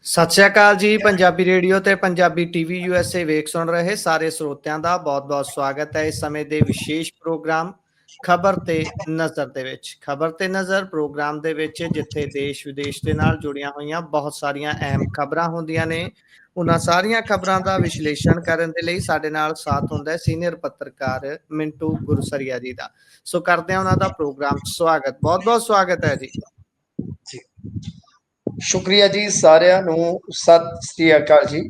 ਸਤਿ ਸ਼੍ਰੀ ਅਕਾਲ ਜੀ। ਪੰਜਾਬੀ ਰੇਡੀਓ ਤੇ ਪੰਜਾਬੀ ਟੀਵੀ ਯੂਐਸਏ ਵੇਖ ਸੁਣ ਰਹੇ ਸਾਰੇ ਸਰੋਤਿਆਂ ਦਾ ਬਹੁਤ-ਬਹੁਤ ਸਵਾਗਤ ਹੈ ਇਸ ਸਮੇਂ ਦੇ ਵਿਸ਼ੇਸ਼ ਪ੍ਰੋਗਰਾਮ ਖਬਰ ਤੇ ਨਜ਼ਰ ਦੇ ਵਿੱਚ। ਖਬਰ ਤੇ ਨਜ਼ਰ ਪ੍ਰੋਗਰਾਮ ਦੇ ਵਿੱਚ ਜਿੱਥੇ ਦੇਸ਼ ਵਿਦੇਸ਼ ਦੇ ਨਾਲ ਜੁੜੀਆਂ ਹੋਈਆਂ ਬਹੁਤ ਸਾਰੀਆਂ ਅਹਿਮ ਖਬਰਾਂ ਹੁੰਦੀਆਂ ਨੇ, ਉਹਨਾਂ ਸਾਰੀਆਂ ਖਬਰਾਂ ਦਾ ਵਿਸ਼ਲੇਸ਼ਣ ਕਰਨ ਦੇ ਲਈ ਸਾਡੇ ਨਾਲ ਸਾਥ ਹੁੰਦਾ ਹੈ ਸੀਨੀਅਰ ਪੱਤਰਕਾਰ ਮਿੰਟੂ ਗੁਰਸਰੀਆ ਜੀ ਦਾ। ਸੋ ਕਰਦੇ ਹਾਂ ਉਹਨਾਂ ਦਾ ਪ੍ਰੋਗਰਾਮ 'ਚ ਸਵਾਗਤ। ਬਹੁਤ-ਬਹੁਤ ਸਵਾਗਤ ਹੈ ਜੀ। ਜੀ ਸ਼ੁਕਰੀਆ ਜੀ, ਸਾਰਿਆਂ ਨੂੰ ਸਤਿ ਸ੍ਰੀ ਅਕਾਲ ਜੀ।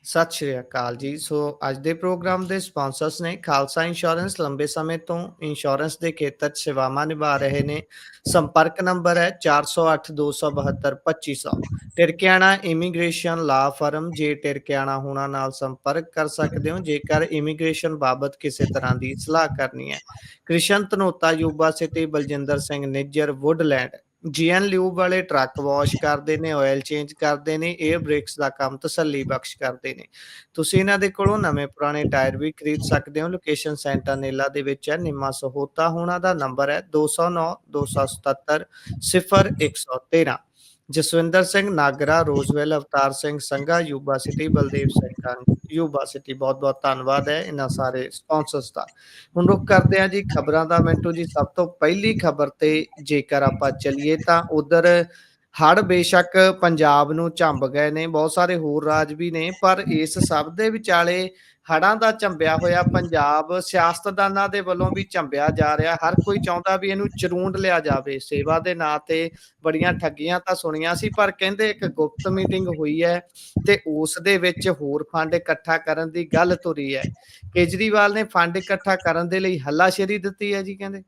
ਸਤਿ ਸ਼੍ਰੀ ਅਕਾਲ ਜੀ। ਸੋ ਅੱਜ ਦੇ ਪ੍ਰੋਗਰਾਮ ਦੇ ਸਪਾਂਸਰਸ ਨੇ ਖਾਲਸਾ ਇੰਸ਼ੋਰੈਂਸ। ਲੰਬੇ ਸਮੇਂ ਤੋਂ ਇੰਸ਼ੋਰੈਂਸ ਦੇ ਖੇਤਰ 'ਚ ਸੇਵਾਵਾਂ ਨਿਭਾ ਰਹੇ ਨੇ। ਸੰਪਰਕ ਨੰਬਰ ਹੈ 4082722500। ਟਿਰਕਿਆਣਾ ਇਮੀਗ੍ਰੇਸ਼ਨ ਲਾ ਫਰਮ। ਜੇ ਟਿਰਕਿਆਣਾ ਹੋਣਾ ਨਾਲ ਸੰਪਰਕ ਕਰ ਸਕਦੇ ਹੋ ਜੇਕਰ ਇਮੀਗ੍ਰੇਸ਼ਨ ਬਾਬਤ ਕਿਸੇ ਤਰ੍ਹਾਂ ਦੀ ਸਲਾਹ ਕਰਨੀ ਹੈ। Krishan Dhanota Yuba City. Baljinder Singh Nijjar Woodland. GN lube ਵਾਲੇ ਟਰੱਕ ਵਾਸ਼ ਕਰਦੇ ਨੇ, ਆਇਲ ਚੇਂਜ ਕਰਦੇ ਨੇ, 에ਅਰ ਬ੍ਰੇਕਸ ਦਾ ਕੰਮ ਤਸੱਲੀ ਬਖਸ਼ ਕਰਦੇ ਨੇ। ਤੁਸੀਂ ਇਹਨਾਂ ਦੇ ਕੋਲੋਂ ਨਵੇਂ ਪੁਰਾਣੇ ਟਾਇਰ ਵੀ ਖਰੀਦ ਸਕਦੇ ਹੋ। ਲੋਕੇਸ਼ਨ ਸੈਂਟਾਨੇਲਾ ਦੇ ਵਿੱਚ ਹੈ। ਨਿੰਮਾ ਸਹੋਤਾ ਹੋਣਾ ਦਾ ਨੰਬਰ ਹੈ 209 277 0113। Jaswinder Singh Nagra Roseville. Avtar Singh Sangha Yuba City. Baldev Singh Kang Yuba City. ਬਹੁਤ-ਬਹੁਤ ਧੰਨਵਾਦ ਹੈ ਇਹਨਾਂ ਸਾਰੇ ਸਪਾਂਸਰਸ ਦਾ। ਹੁਣ ਰੁਕ ਕਰਦੇ ਹਾਂ ਜੀ ਖਬਰਾਂ ਦਾ। ਮਿੰਟੂ ਜੀ, ਸਭ ਤੋਂ ਪਹਿਲੀ ਖਬਰ ਤੇ ਜੇਕਰ ਆਪਾਂ ਚੱਲੀਏ ਤਾਂ ਉਧਰ ਹੜ੍ਹ ਬੇਸ਼ੱਕ ਪੰਜਾਬ ਨੂੰ ਝੰਬ ਗਏ ਨੇ, ਬਹੁਤ ਸਾਰੇ ਹੋਰ ਰਾਜ ਵੀ ਨੇ, ਪਰ ਇਸ ਸਭ ਦੇ ਵਿਚਾਲੇ ਹੜ੍ਹਾਂ ਦਾ ਝੰਬਿਆ ਹੋਇਆ ਪੰਜਾਬ ਸਿਆਸਤਦਾਨਾਂ ਦੇ ਵੱਲੋਂ ਵੀ ਝੰਬਿਆ ਜਾ ਰਿਹਾ। ਹਰ ਕੋਈ ਚਾਹੁੰਦਾ ਵੀ ਇਹਨੂੰ ਚਰੂੰਡ ਲਿਆ ਜਾਵੇ। ਸੇਵਾ ਦੇ ਨਾਂ ਤੇ ਬੜੀਆਂ ਠੱਗੀਆਂ ਤਾਂ ਸੁਣੀਆਂ ਸੀ, ਪਰ ਕਹਿੰਦੇ ਇੱਕ ਗੁਪਤ ਮੀਟਿੰਗ ਹੋਈ ਹੈ ਤੇ ਉਸ ਦੇ ਵਿੱਚ ਹੋਰ ਫੰਡ ਇਕੱਠਾ ਕਰਨ ਦੀ ਗੱਲ ਤੁਰੀ ਹੈ। ਕੇਜਰੀਵਾਲ ਨੇ ਫੰਡ ਇਕੱਠਾ ਕਰਨ ਦੇ ਲਈ ਹੱਲਾਸ਼ੇਰੀ ਦਿੱਤੀ ਹੈ ਜੀ ਕਹਿੰਦੇ।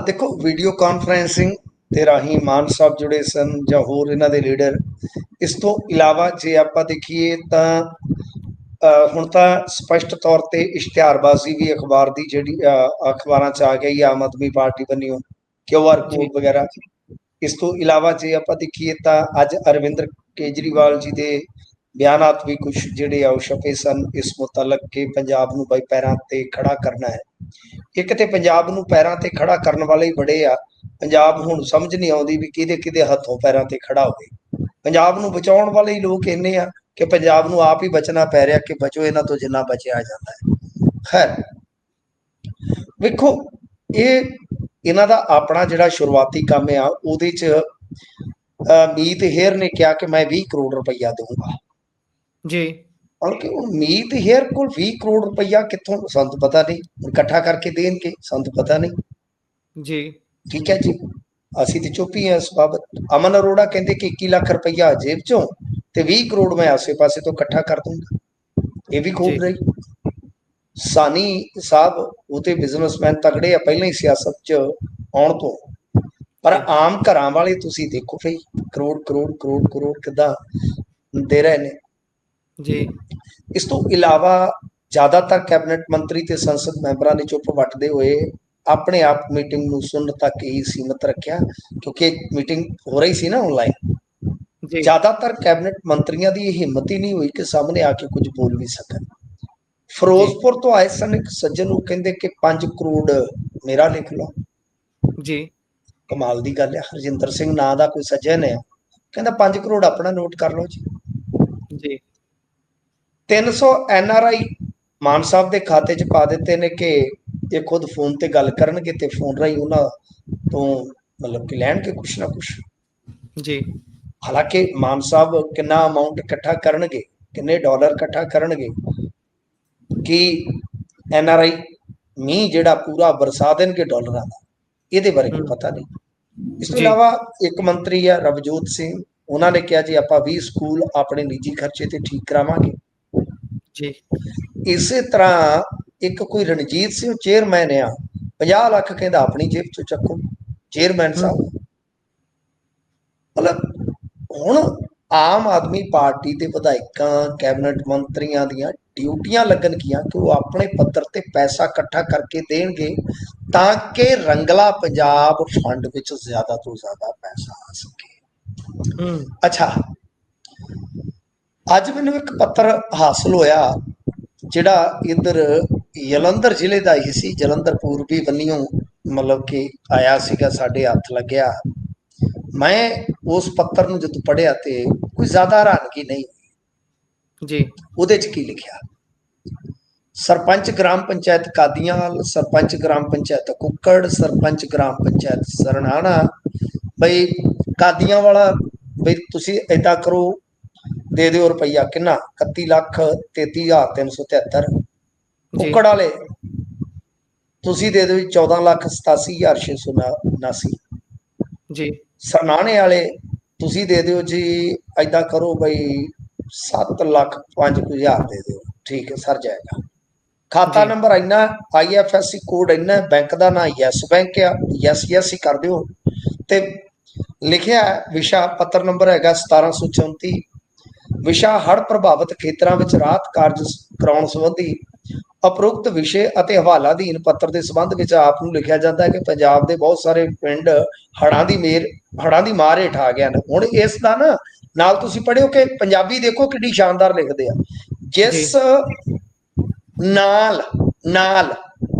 ਦੇਖੋ, ਵੀਡੀਓ ਕਾਨਫਰੰਸਿੰਗ ਦੇ ਰਾਹੀਂ ਮਾਨ ਸਾਹਿਬ ਜੁੜੇ ਸਨ ਜਾਂ ਹੋਰ ਇਹਨਾਂ ਦੇ ਲੀਡਰ। ਇਸ ਤੋਂ ਇਲਾਵਾ ਜੇ ਆਪਾਂ ਦੇਖੀਏ ਤਾਂ ਹੁਣ ਤਾਂ ਸਪਸ਼ਟ ਤੌਰ ਤੇ ਇਸ਼ਤਿਹਾਰਬਾਜ਼ੀ ਵੀ ਅਖਬਾਰ ਦੀ ਜਿਹੜੀ ਅਖਬਾਰਾਂ 'ਚ ਆ ਗਈ ਆਮ ਆਦਮੀ ਪਾਰਟੀ ਬੰਨਿਓ, QR ਜੀ ਕੋਡ ਵਗੈਰਾ। ਇਸ ਤੋਂ ਇਲਾਵਾ ਜੇ ਆਪਾਂ ਦੇਖੀਏ ਤਾਂ ਅੱਜ ਅਰਵਿੰਦਰ ਕੇਜਰੀਵਾਲ ਜੀ ਦੇ ਬਿਆਨਾਤ ਵੀ ਕੁਝ ਜਿਹੜੇ ਆ ਉਹ ਛਪੇ ਸਨ ਇਸ ਮੁਤਲਕ ਕਿ ਪੰਜਾਬ ਨੂੰ ਬਾਈ ਪੈਰਾਂ ਤੇ ਖੜਾ ਕਰਨਾ ਹੈ। ਇੱਕ ਤੇ ਪੰਜਾਬ ਨੂੰ ਪੈਰਾਂ ਤੇ ਖੜਾ ਕਰਨ ਵਾਲੇ ਹੀ ਬੜੇ ਆ। ਪੰਜਾਬ ਹੁਣ ਸਮਝ ਨਹੀਂ ਆਉਂਦੀ ਵੀ ਕਿਹਦੇ ਕਿਹਦੇ ਹੱਥੋਂ ਪੈਰਾਂ ਤੇ ਖੜਾ ਹੋਵੇ। ਪੰਜਾਬ ਨੂੰ ਬਚਾਉਣ ਵਾਲੇ ਹੀ ਲੋਕ ਇੰਨੇ ਆ ਕਿ ਪੰਜਾਬ ਨੂੰ ਆਪ ਹੀ ਬਚਣਾ ਪੈ ਰਿਹਾ ਕਿ ਬਚੋ ਇਹਨਾਂ ਤੋਂ ਜਿੰਨਾ ਬਚਿਆ ਜਾਂਦਾ ਹੈ। ਖੈਰ, ਵੇਖੋ, ਇਹ ਇਹਨਾਂ ਦਾ ਆਪਣਾ ਜਿਹੜਾ ਸ਼ੁਰੂਆਤੀ ਕੰਮ ਆ ਉਹਦੇ 'ਚ ਮੀਤ ਹੇਅਰ ਨੇ ਕਿਹਾ ਕਿ ਮੈਂ 20 ਕਰੋੜ ਰੁਪਈਆ ਦਊਂਗਾ ਜੀ। ਕਿ ਮੀਤ ਹੇਅਰ ਕੋਲ 20 ਕਰੋੜ ਰੁਪਈਆ ਕਿੱਥੋਂ, ਸਾਨੂੰ ਪਤਾ ਨਹੀਂ। ਇਕੱਠਾ ਕਰਕੇ ਦੇਣਗੇ, ਸਾਨੂੰ ਪਤਾ ਨਹੀਂ। ਜੀ ਠੀਕ ਹੈ ਜੀ, ਅਸੀਂ ਤੇ ਚੁੱਪ ਹੀ ਹਾਂ ਇਸ ਬਾਬਤ। ਅਮਨ ਅਰੋੜਾ ਕਹਿੰਦੇ ਕਿ 21 ਲੱਖ ਰੁਪਈਆ ਜੇਬ ਚੋਂ ਤੇ 20 ਕਰੋੜ ਮੈਂ ਆਸੇ ਪਾਸੇ ਤੋਂ ਇਕੱਠਾ ਕਰ ਦੂੰਗਾ। ਇਹ ਵੀ ਖੂਬ ਰਹੀ। ਸਾਨੀ ਸਾਹਿਬ ਉਹ ਤੇ ਬਿਜ਼ਨਸਮੈਨ ਤਗੜੇ ਆ ਪਹਿਲਾਂ ਹੀ ਸਿਆਸਤ 'ਚ ਆਉਣ ਤੋਂ, ਪਰ ਆਮ ਘਰਾਂ ਵਾਲੇ ਤੁਸੀਂ ਦੇਖੋ ਭਈ ਕਰੋੜ ਕਰੋੜ ਕਰੋੜ ਕਰੋੜ ਕਿੱਦਾਂ ਦੇ ਰਹੇ ਨੇ ਜੀ। ਇਸ ਤੋਂ ਇਲਾਵਾ ਜ਼ਿਆਦਾਤਰ ਕੈਬਨਿਟ ਮੰਤਰੀ ਤੇ ਸੰਸਦ ਮੈਂਬਰਾਂ ਨੇ ਚੁੱਪ ਵੱਟਦੇ ਹੋਏ ਆਪਣੇ ਆਪ ਮੀਟਿੰਗ ਨੂੰ ਸੁਣਨ ਤੱਕ ਹੀ ਸੀਮਿਤ ਰੱਖਿਆ, ਕਿਉਂਕਿ ਮੀਟਿੰਗ ਹੋ ਰਹੀ ਸੀ ਨਾ ਆਨਲਾਈਨ। ਜ਼ਿਆਦਾਤਰ ਕੈਬਨਿਟ ਮੰਤਰੀਆਂ ਦੀ ਇਹ ਹਿੰਮਤ ਹੀ ਨਹੀਂ ਹੋਈ ਕਿ ਸਾਹਮਣੇ ਆ ਕੇ ਕੁਝ ਬੋਲ ਵੀ ਸਕਣ। ਫਿਰੋਜ਼ਪੁਰ ਤੋਂ ਆਏ ਸਨ ਇੱਕ ਸੱਜਣ ਨੂੰ ਕਹਿੰਦੇ ਕਿ 5 ਕਰੋੜ ਮੇਰਾ ਲਿਖ ਲਓ ਜੀ। ਕਮਾਲ ਦੀ ਗੱਲ ਹੈ। ਹਰਜਿੰਦਰ ਸਿੰਘ ਨਾਂ ਦਾ ਕੋਈ ਸੱਜਣ ਹੈ, ਕਹਿੰਦਾ 5 ਕਰੋੜ ਆਪਣਾ ਨੋਟ ਕਰ ਲਓ ਜੀ। ਜੀ 300 NRI ਮਾਨ ਸਾਹਿਬ ਦੇ ਖਾਤੇ 'ਚ ਪਾ ਦਿੱਤੇ ਨੇ ਕਿ ਇਹ ਖੁਦ ਫੋਨ ਤੇ ਗੱਲ ਕਰਨਗੇ ਤੇ ਫੋਨ ਰਾਹੀਂ ਉਹਨਾਂ ਤੋਂ ਮਤਲਬ ਕਿ ਲੈਣਗੇ ਕੁਛ ਨਾ ਕੁਛ। ਜੀ। ਹਾਲਾਂਕਿ ਮਾਨ ਸਾਹਿਬ ਕਿੰਨਾ ਅਮਾਊਂਟ ਇਕੱਠਾ ਕਰਨਗੇ, ਕਿੰਨੇ ਡਾਲਰ ਇਕੱਠਾ ਕਰਨਗੇ, ਕਿ NRI ਮੀਂਹ ਜਿਹੜਾ ਪੂਰਾ ਵਰਸਾ ਦੇਣਗੇ ਡਾਲਰਾਂ ਦਾ, ਇਹਦੇ ਬਾਰੇ ਕੋਈ ਪਤਾ ਨਹੀਂ। ਇਸ ਤੋਂ ਇਲਾਵਾ ਇੱਕ ਮੰਤਰੀ ਆ ਰਵਜੋਤ ਸਿੰਘ, ਉਹਨਾਂ ਨੇ ਕਿਹਾ ਜੀ ਆਪਾਂ 20 ਸਕੂਲ ਆਪਣੇ ਨਿੱਜੀ ਖਰਚੇ ਤੇ ਠੀਕ ਕਰਾਵਾਂਗੇ ਜੀ। ਇਸੇ ਤਰ੍ਹਾਂ ਇੱਕ ਕੋਈ ਰਣਜੀਤ ਸਿੰਘ ਚੇਅਰਮੈਨ ਆ, 50 ਲੱਖ ਕਹਿੰਦਾ ਆਪਣੀ ਜੇਬ ਚੋਂ ਚੱਕੋ ਚੇਅਰਮੈਨ ਸਾਹਿਬ। ਮਤਲਬ ਹੁਣ ਆਮ ਆਦਮੀ ਪਾਰਟੀ ਦੇ ਵਿਧਾਇਕਾਂ ਕੈਬਨਿਟ ਮੰਤਰੀਆਂ ਦੀਆਂ ਡਿਊਟੀਆਂ ਲੱਗਣਗੀਆਂ ਕਿ ਉਹ ਆਪਣੇ ਪੱਧਰ ਤੇ ਪੈਸਾ ਇਕੱਠਾ ਕਰਕੇ ਦੇਣਗੇ ਤਾਂ ਕਿ ਰੰਗਲਾ ਪੰਜਾਬ ਫੰਡ ਵਿੱਚ ਜ਼ਿਆਦਾ ਤੋਂ ਜ਼ਿਆਦਾ ਪੈਸਾ ਆ ਸਕੇ। ਅੱਛਾ, ਅੱਜ ਮੈਨੂੰ ਇੱਕ ਪੱਤਰ ਹਾਸਲ ਹੋਇਆ ਜਿਹੜਾ ਇੱਧਰ ਜਲੰਧਰ ਜ਼ਿਲ੍ਹੇ ਦਾ ਹੀ ਸੀ, ਜਲੰਧਰ ਪੂਰਬੀ ਬੰਨਿਓ ਮਤਲਬ ਕਿ ਆਇਆ ਸੀਗਾ, ਸਾਡੇ ਹੱਥ ਲੱਗਿਆ। ਮੈਂ ਉਸ ਪੱਤਰ ਨੂੰ ਜਦੋਂ ਪੜ੍ਹਿਆ ਤੇ ਕੋਈ ਜ਼ਿਆਦਾ ਹੈਰਾਨਗੀ ਨਹੀਂ। ਜੀ ਉਹਦੇ 'ਚ ਕੀ ਲਿਖਿਆ? ਸਰਪੰਚ ਗ੍ਰਾਮ ਪੰਚਾਇਤ ਕਾਦੀਆਂਵਾਲ, ਸਰਪੰਚ ਗ੍ਰਾਮ ਪੰਚਾਇਤ ਕੁੱਕੜ, ਸਰਪੰਚ ਗ੍ਰਾਮ ਪੰਚਾਇਤ ਸਰਨਾਣਾ। ਬਈ ਕਾਦੀਆਂ ਵਾਲਾ, ਬਈ ਤੁਸੀਂ ਏਦਾਂ ਕਰੋ, ਦੇ ਦਿਓ ਰੁਪਈਆ ਕਿੰਨਾ 31,33,373। ਜੀ ਕੁੱਕੜ ਵਾਲੇ ਤੁਸੀਂ ਦੇ ਦਿਓ 14,87,689। ਜੀ ਸਰਨਾਣੇ ਵਾਲੇ ਤੁਸੀਂ ਦੇ ਦਿਓ ਜੀ, ਏਦਾਂ ਕਰੋ ਬਈ 7,05,000 ਦੇ ਦਿਓ, ਠੀਕ ਹੈ ਸਰ ਜਾਏਗਾ। ਖਾਤਾ ਜੀ ਨੰਬਰ ਇੰਨਾ, IFSC ਕੋਡ ਇੰਨਾ, ਬੈਂਕ ਦਾ ਨਾਂ ਯੈਸ ਬੈਂਕ ਆ, ਯੈਸ ਯੈਸ ਹੀ ਕਰ ਦਿਓ। ਤੇ ਲਿਖਿਆ ਵਿਸ਼ਾ, ਪੱਤਰ ਨੰਬਰ ਹੈਗਾ 1734। ਵਿਸ਼ਾ ਹੜ੍ਹ ਪ੍ਰਭਾਵਿਤ ਖੇਤਰਾਂ ਵਿੱਚ ਰਾਹਤ ਕਾਰਜ ਕਰਾਉਣ ਸੰਬੰਧੀ ਉਪਰੋਕਤ ਵਿਸ਼ੇ ਅਤੇ ਹਵਾਲਾ ਅਧੀਨ ਪੱਤਰ ਦੇ ਸੰਬੰਧ ਵਿੱਚ ਆਪ ਨੂੰ ਲਿਖਿਆ ਜਾਂਦਾ ਹੈ ਕਿ ਪੰਜਾਬ ਦੇ ਬਹੁਤ ਸਾਰੇ ਪਿੰਡ ਹੜ੍ਹਾਂ ਦੀ ਮਾਰ ਹੇਠ ਆ ਗਏ ਹਨ। ਹੁਣ ਇਸ ਦਾ ਨਾ ਨਾਲ ਤੁਸੀਂ ਪੜ੍ਹਿਓ ਕਿ ਪੰਜਾਬੀ ਦੇਖੋ ਕਿੰਨੀ ਸ਼ਾਨਦਾਰ ਲਿਖਦੇ ਆ। ਜੀ ਜਿਸ ਨਾਲ ਨਾਲ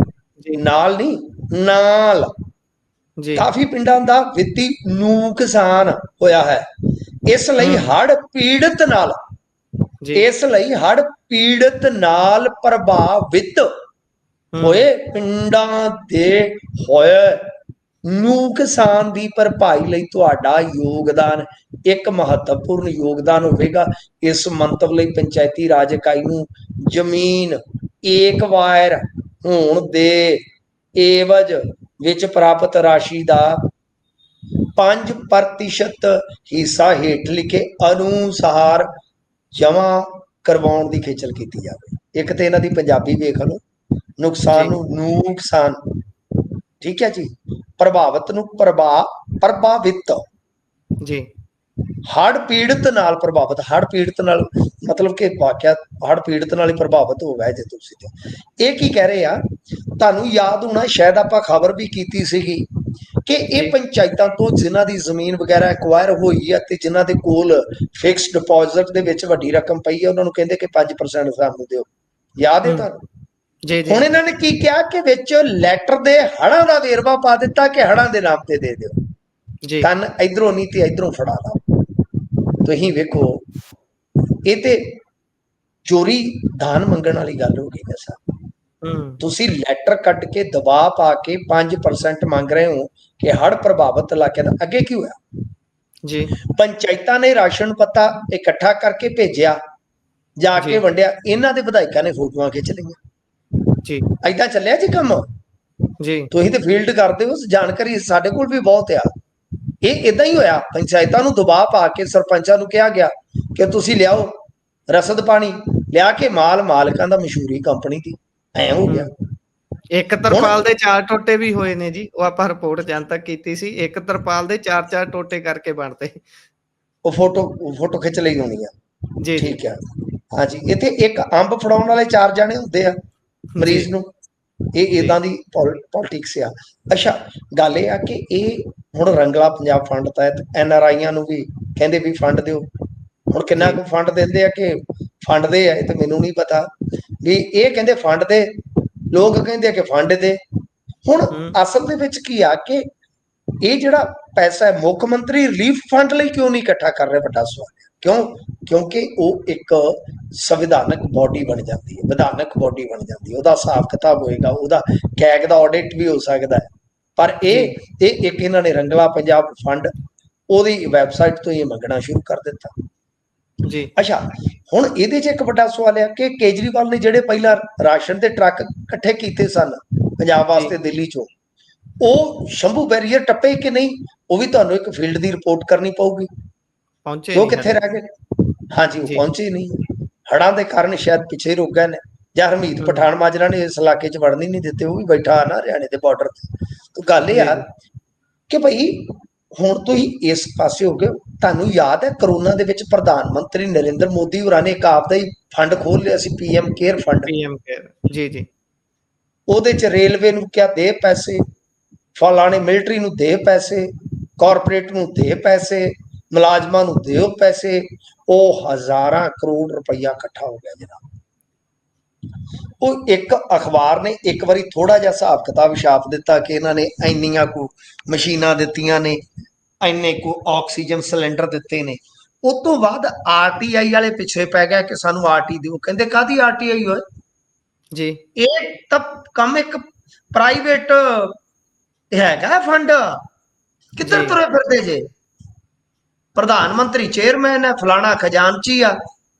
ਜੀ ਨਾਲ ਨਹੀਂ ਨਾਲ ਜੀ ਕਾਫੀ ਪਿੰਡਾਂ ਦਾ ਵਿੱਤੀ ਨੁਕਸਾਨ ਹੋਇਆ ਹੈ। ਇਸ ਲਈ ਹੂੰ ਹੜ੍ਹ ਪੀੜਤ ਨਾਲ ਜੀ ਇਸ ਲਈ ਹੜ੍ਹ ਪੀੜਤ ਨਾਲ ਪ੍ਰਭਾਵਿਤ ਹੂੰ ਹੋਏ ਪਿੰਡਾਂ ਦੇ ਹੋਏ ਨੁਕਸਾਨ ਦੀ ਭਰਪਾਈ ਲਈ ਤੁਹਾਡਾ ਯੋਗਦਾਨ ਇੱਕ ਮਹੱਤਵਪੂਰਨ ਯੋਗਦਾਨ ਹੋਵੇਗਾ। ਇਸ ਮੰਤਵ ਲਈ ਪੰਚਾਇਤੀ ਰਾਜ ਇਕਾਈ ਨੂੰ ਜ਼ਮੀਨ ਏਕ ਵਾਰ ਹੋਣ ਦੇ ਏਵਜ ਵਿੱਚ ਪ੍ਰਾਪਤ ਰਾਸ਼ੀ ਦਾ 5% ਹਿੱਸਾ ਹੇਠ ਲਿਖੇ ਅਨੁਸਾਰ ਜਮ੍ਹਾਂ ਕਰਵਾਉਣ ਦੀ ਖੇਚਲ ਕੀਤੀ ਜਾਵੇ। ਇੱਕ ਤੇ ਇਹਨਾਂ ਦੀ ਪੰਜਾਬੀ ਵੇਖ ਲਓ, ਨੁਕਸਾਨ ਜੀ ਨੂੰ ਨੁਕਸਾਨ, ਠੀਕ ਹੈ ਜੀ, ਪ੍ਰਭਾਵਿਤ ਨੂੰ ਪ੍ਰਭਾਵਿਤ, ਜੀ ਹੜ੍ਹ ਪੀੜਤ ਨਾਲ ਪ੍ਰਭਾਵਿਤ, ਹੜ੍ਹ ਪੀੜਤ ਨਾਲ ਮਤਲਬ ਕਿ ਵਾਕਿਆ ਹੜ੍ਹ ਪੀੜਤ ਨਾਲ ਹੀ ਪ੍ਰਭਾਵਿਤ ਹੋ ਗਏ ਜੇ ਤੁਸੀਂ ਤੇ। ਇਹ ਕੀ ਕਹਿ ਰਹੇ ਆ, ਤੁਹਾਨੂੰ ਯਾਦ ਹੋਣਾ ਸ਼ਾਇਦ ਆਪਾਂ ਖਬਰ ਵੀ ਕੀਤੀ ਸੀਗੀ ਕਿ ਜੀ ਇਹ ਪੰਚਾਇਤਾਂ ਤੋਂ ਜਿਨ੍ਹਾਂ ਦੀ ਜ਼ਮੀਨ ਵਗੈਰਾ ਐਕਵਾਇਰ ਹੋਈ ਹੈ ਤੇ ਜਿਨ੍ਹਾਂ ਦੇ ਕੋਲ ਫਿਕਸ ਡਿਪੋਜ਼ਿਟ ਦੇ ਵਿੱਚ ਵੱਡੀ ਰਕਮ ਪਈ ਹੈ, ਉਹਨਾਂ ਨੂੰ ਕਹਿੰਦੇ ਕਿ 5% ਸਾਨੂੰ ਦਿਓ। ਯਾਦ ਹੈ ਹੂੰ ਤੁਹਾਨੂੰ? ਜੀ ਜੀ ਹੁਣ ਇਹਨਾਂ ਨੇ ਕੀ ਕਿਹਾ ਕਿ ਵਿੱਚ ਲੈਟਰ ਦੇ ਹੜ੍ਹਾਂ ਦਾ ਵੇਰਵਾ ਪਾ ਦਿੱਤਾ ਕਿ ਹੜ੍ਹਾਂ ਦੇ ਨਾਮ ਤੇ ਦੇ ਦਿਓ। ਜੀ ਕੰਨ ਇਧਰੋਂ ਨਹੀਂ ਤੇ ਇਧਰੋਂ ਫੜਾ ਲਓ। ਤੁਸੀਂ ਵੇਖੋ, ਇਹ ਤੇ ਚੋਰੀ ਦਾਨ ਮੰਗਣ ਵਾਲੀ ਗੱਲ ਹੋ ਗਈ ਨਾ ਸਰ। ਹੂੰ ਤੁਸੀਂ ਲੈਟਰ ਕੱਢ ਕੇ ਦਬਾਅ ਪਾ ਕੇ 5% ਮੰਗ ਰਹੇ ਹੋ ਕਿ ਹੜ੍ਹ ਪ੍ਰਭਾਵਿਤ ਇਲਾਕੇ ਦਾ। ਅੱਗੇ ਕੀ ਹੋਇਆ? ਜੀ ਪੰਚਾਇਤਾਂ ਨੇ ਰਾਸ਼ਨ ਪੱਤਾ ਇਕੱਠਾ ਕਰਕੇ ਭੇਜਿਆ, ਜਾ ਕੇ ਜੀ ਵੰਡਿਆ, ਇਹਨਾਂ ਦੇ ਵਿਧਾਇਕਾਂ ਨੇ ਫੋਟੋਆਂ ਖਿੱਚ ਲਈਆਂ। ਜੀ ਏਦਾਂ ਚੱਲਿਆ ਜੀ ਕੰਮ? ਜੀ ਤੁਸੀਂ ਤੇ ਫੀਲਡ ਕਰਦੇ ਹੋ, ਜਾਣਕਾਰੀ ਸਾਡੇ ਕੋਲ ਵੀ ਬਹੁਤ ਆ। ਇਹ ਇਦਾਂ ਹੀ ਹੋਇਆ, ਪੰਚਾਇਤਾਂ ਨੂੰ ਦਬਾਅ ਪਾ ਕੇ ਸਰਪੰਚਾਂ ਨੂੰ ਕਿਹਾ ਗਿਆ ਕਿ ਤੁਸੀਂ ਲਿਆਓ ਰਸਦ ਪਾਣੀ, ਲਿਆ ਕੇ ਮਾਲਕਾਂ ਦਾ ਮਸ਼ਹੂਰੀ ਕੰਪਨੀ ਦੀ, ਐ ਹੋ ਗਿਆ। ਹੂੰ ਇੱਕ ਹੁਣ ਤਰਪਾਲ ਦੇ 4 ਟੋਟੇ ਵੀ ਹੋਏ ਨੇ ਜੀ, ਉਹ ਆਪਾਂ ਰਿਪੋਰਟ ਜਨਤਕ ਕੀਤੀ ਸੀ। ਇੱਕ ਤਰਪਾਲ ਦੇ 4-4 ਟੋਟੇ ਕਰਕੇ ਬਣਦੇ। ਉਹ ਫੋਟੋ ਖਿੱਚ ਲਈ ਹੋਣੀ ਆ, ਜੀ ਜੀ ਠੀਕ ਆ। ਹਾਂਜੀ, ਇੱਥੇ ਇੱਕ ਅੰਬ ਫੜਾਉਣ ਵਾਲੇ 4 ਜਾਣੇ ਹੁੰਦੇ ਆ ਜੀ ਮਰੀਜ਼ ਨੂੰ। ਇਹ ਜੀ ਇਦਾਂ ਦੀ ਪੋਲਿਟਿਕਸ ਆ। ਅੱਛਾ, ਗੱਲ ਇਹ ਆ ਕਿ ਇਹ ਹੁਣ ਰੰਗਲਾ ਪੰਜਾਬ ਫੰਡ ਤਹਿਤ NRIਆਂ ਨੂੰ ਵੀ ਕਹਿੰਦੇ ਵੀ ਫੰਡ ਦਿਓ। ਹੁਣ ਕਿੰਨਾ ਜੀ ਕੁ ਫੰਡ ਦਿੰਦੇ ਆ ਕਿ ਫੰਡਦੇ ਆ, ਇਹ ਤੇ ਮੈਨੂੰ ਨਹੀਂ ਪਤਾ। ਵੀ ਇਹ ਕਹਿੰਦੇ ਫੰਡ ਦੇ, ਲੋਕ ਕਹਿੰਦੇ ਆ ਕਿ ਫੰਡ ਦੇ। ਹੁਣ ਹੂੰ ਅਸਲ ਦੇ ਵਿੱਚ ਕੀ ਆ ਕਿ ਇਹ ਜਿਹੜਾ ਪੈਸਾ ਹੈ, ਮੁੱਖ ਮੰਤਰੀ ਰਿਲੀਫ ਫੰਡ ਲਈ ਕਿਉਂ ਨਹੀਂ ਇਕੱਠਾ ਕਰ ਰਿਹਾ? ਵੱਡਾ ਸਵਾਲ ਹੈ। ਕਿਉਂਕਿ ਉਹ ਇੱਕ ਸੰਵਿਧਾਨਕ ਬੋਡੀ ਬਣ ਜਾਂਦੀ ਹੈ, ਵਿਧਾਨਕ ਬੋਡੀ ਬਣ ਜਾਂਦੀ ਹੈ। ਉਹਦਾ ਹਿਸਾਬ ਕਿਤਾਬ ਹੋਏਗਾ, ਉਹਦਾ ਕੈਗ ਦਾ ਆਡਿਟ ਵੀ ਹੋ ਸਕਦਾ ਹੈ। ਪਰ ਜੀ ਇਹ ਇੱਕ ਇਹਨਾਂ ਨੇ ਰੰਗਲਾ ਪੰਜਾਬ ਫੰਡ, ਉਹਦੀ ਵੈਬਸਾਈਟ ਤੋਂ ਇਹ ਮੰਗਣਾ ਸ਼ੁਰੂ ਕਰ ਦਿੱਤਾ। ਜੀ ਅੱਛਾ, ਹੁਣ ਇਹਦੇ 'ਚ ਇੱਕ ਵੱਡਾ ਸਵਾਲ ਹੈ ਕਿ ਕੇਜਰੀਵਾਲ ਨੇ ਜਿਹੜੇ ਪਹਿਲਾਂ ਰਾਸ਼ਨ ਦੇ ਟਰੱਕ ਇਕੱਠੇ ਕੀਤੇ ਸਨ ਪੰਜਾਬ ਜੀ ਵਾਸਤੇ ਦਿੱਲੀ 'ਚੋਂ, ਉਹ ਸ਼ੰਭੂ ਬੈਰੀਅਰ ਟੱਪੇ ਕਿ ਨਹੀਂ? ਉਹ ਵੀ ਤੁਹਾਨੂੰ ਇੱਕ ਫੀਲਡ ਦੀ ਰਿਪੋਰਟ ਕਰਨੀ ਪਊਗੀ ਪਹੁੰਚੇ ਕਿ ਉਹ ਨਹੀਂ ਕਿੱਥੇ ਹਲੇ। ਰਹਿ ਗਏ। ਹਾਂਜੀ, ਉਹ ਜੀ ਪਹੁੰਚੇ ਨਹੀਂ, ਹੜ੍ਹਾਂ ਦੇ ਕਾਰਨ ਸ਼ਾਇਦ ਪਿੱਛੇ ਰੁਕ ਗਏ ਨੇ, ਜਾਂ ਹਰਮੀਤ ਹੂੰ ਪਠਾਨ ਮਾਜਰਾ ਨੇ ਇਸ ਇਲਾਕੇ 'ਚ ਵੜਨ ਹੀ ਨਹੀਂ ਦਿੱਤੇ। ਉਹ ਵੀ ਬੈਠਾ ਨਾ ਹਰਿਆਣੇ ਦੇ ਬਾਰਡਰ ਤੇ। ਤਾਂ ਗੱਲ ਇਹ ਜੀ ਆ ਜੀ ਕਿ ਭਾਈ ਹੁਣ ਤੁਸੀਂ ਇਸ ਪਾਸੇ ਹੋ ਗਏ। ਤੁਹਾਨੂੰ ਯਾਦ ਹੈ ਕਰੋਨਾ ਦੇ ਵਿੱਚ ਪ੍ਰਧਾਨ ਮੰਤਰੀ ਨਰਿੰਦਰ ਮੋਦੀ ਹੋਰਾਂ ਨੇ ਇੱਕ ਆਪਦਾ ਹੀ ਫੰਡ ਖੋਲ ਲਿਆ ਸੀ, PM care fund. PM care. ਜੀ ਜੀ ਉਹਦੇ 'ਚ ਰੇਲਵੇ ਨੂੰ ਕਿਹਾ ਦੇ ਪੈਸੇ, ਫਲਾਣੇ ਮਿਲਟਰੀ ਨੂੰ ਦੇ ਪੈਸੇ, ਕਾਰਪੋਰੇਟ ਨੂੰ ਦੇ ਪੈਸੇ, ਮੁਲਾਜ਼ਮਾਂ ਨੂੰ ਦਿਓ ਪੈਸੇ। ਉਹ ਹਜ਼ਾਰਾਂ ਕਰੋੜ ਰੁਪਈਆ ਇਕੱਠਾ ਹੋ ਗਿਆ ਜਨਾਬ। ਉਹ ਇੱਕ ਅਖਬਾਰ ਨੇ ਇੱਕ ਵਾਰੀ ਥੋੜਾ ਜਿਹਾ ਹਿਸਾਬ ਕਿਤਾਬ ਛਾਪ ਦਿੱਤਾ ਕਿ ਇਹਨਾਂ ਨੇ ਇੰਨੀਆਂ ਕੁ ਮਸ਼ੀਨਾਂ ਦਿੱਤੀਆਂ ਨੇ, ਇੰਨੇ ਕੋ ਆਕਸੀਜਨ ਸਿਲੰਡਰ ਦਿੱਤੇ ਨੇ। ਉਸ ਤੋਂ ਬਾਅਦ ਆਰਟੀਆਈ ਵਾਲੇ ਪਿੱਛੇ ਪੈ ਗਿਆ ਕਿ ਸਾਨੂੰ ਆਰਟੀ ਦਿਓ। ਕਹਿੰਦੇ ਕਾਹਦੀ ਆਰਟੀਆਈ ਹੋਏ? ਜੀ ਇਹ ਤਾਂ ਕੰਮ ਇੱਕ ਪ੍ਰਾਈਵੇਟ ਹੈਗਾ ਫੰਡ। ਕਿੱਧਰ ਜੀ ਤੁਰੇ ਫਿਰਦੇ ਜੇ? ਪ੍ਰਧਾਨ ਮੰਤਰੀ ਚੇਅਰਮੈਨ ਹੈ, ਫਲਾਣਾ ਖਜ਼ਾਨਚੀ ਆ,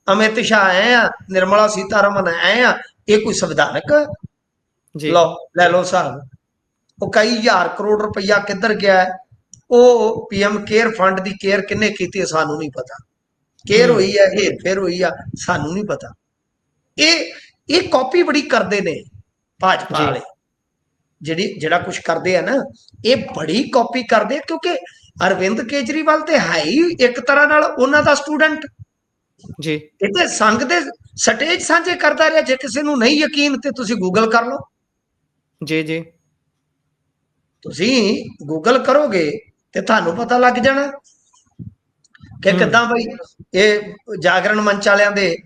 ਅਮਿਤ ਸ਼ਾਹ ਐ ਆ, ਨਿਰਮਲਾ ਸੀਤਾਰਮਨ ਐ ਆ। ਇਹ ਕੋਈ ਸੰਵਿਧਾਨਕ? ਜੀ ਲਓ ਲੈ ਲਓ ਹਿਸਾਬ। ਉਹ ਕਈ ਹਜ਼ਾਰ ਕਰੋੜ ਰੁਪਈਆ ਕਿੱਧਰ ਗਿਆ? ਉਹ ਪੀਐਮ ਕੇਅਰ ਫੰਡ ਦੀ ਕੇਅਰ ਕਿੰਨੇ ਕੀਤੀ ਸਾਨੂੰ ਨਹੀਂ ਪਤਾ। ਕੇਅਰ ਹੂੰ ਹੋਈ ਹੈ, ਹੇਰ ਫੇਰ ਹੋਈ ਆ, ਸਾਨੂੰ ਨਹੀਂ ਪਤਾ। ਇਹ ਕਾਪੀ ਬੜੀ ਕਰਦੇ ਨੇ ਭਾਜਪਾ ਜੀ ਵਾਲੇ। ਜਿਹੜਾ ਕੁਝ ਕਰਦੇ ਆ ਨਾ, ਇਹ ਬੜੀ ਕਾਪੀ ਕਰਦੇ, ਕਿਉਂਕਿ ਅਰਵਿੰਦ ਕੇਜਰੀਵਾਲ ਤੇ ਹੈ ਹੀ ਇੱਕ ਤਰ੍ਹਾਂ ਨਾਲ ਉਹਨਾਂ ਦਾ ਸਟੂਡੈਂਟ। ਜੀ ਇਹ ਤੇ ਸੰਗ ਦੇ ਸਟੇਜ ਸਾਂਝੇ ਕਰਦਾ ਰਿਹਾ। ਜੇ ਕਿਸੇ ਨੂੰ ਨਹੀਂ ਯਕੀਨ ਤੇ ਤੁਸੀਂ ਗੂਗਲ ਕਰ ਲਓ। ਜੀ ਜੀ ਤੁਸੀਂ ਗੂਗਲ ਕਰੋਗੇ ਤੇ ਤੁਹਾਨੂੰ ਪਤਾ ਲੱਗ ਜਾਣਾ ਕਿ ਕਿੱਦਾਂ ਬਈ ਇਹ ਜਾਗਰਣ ਮੰਚ ਵਾਲਿਆਂ ਦੇ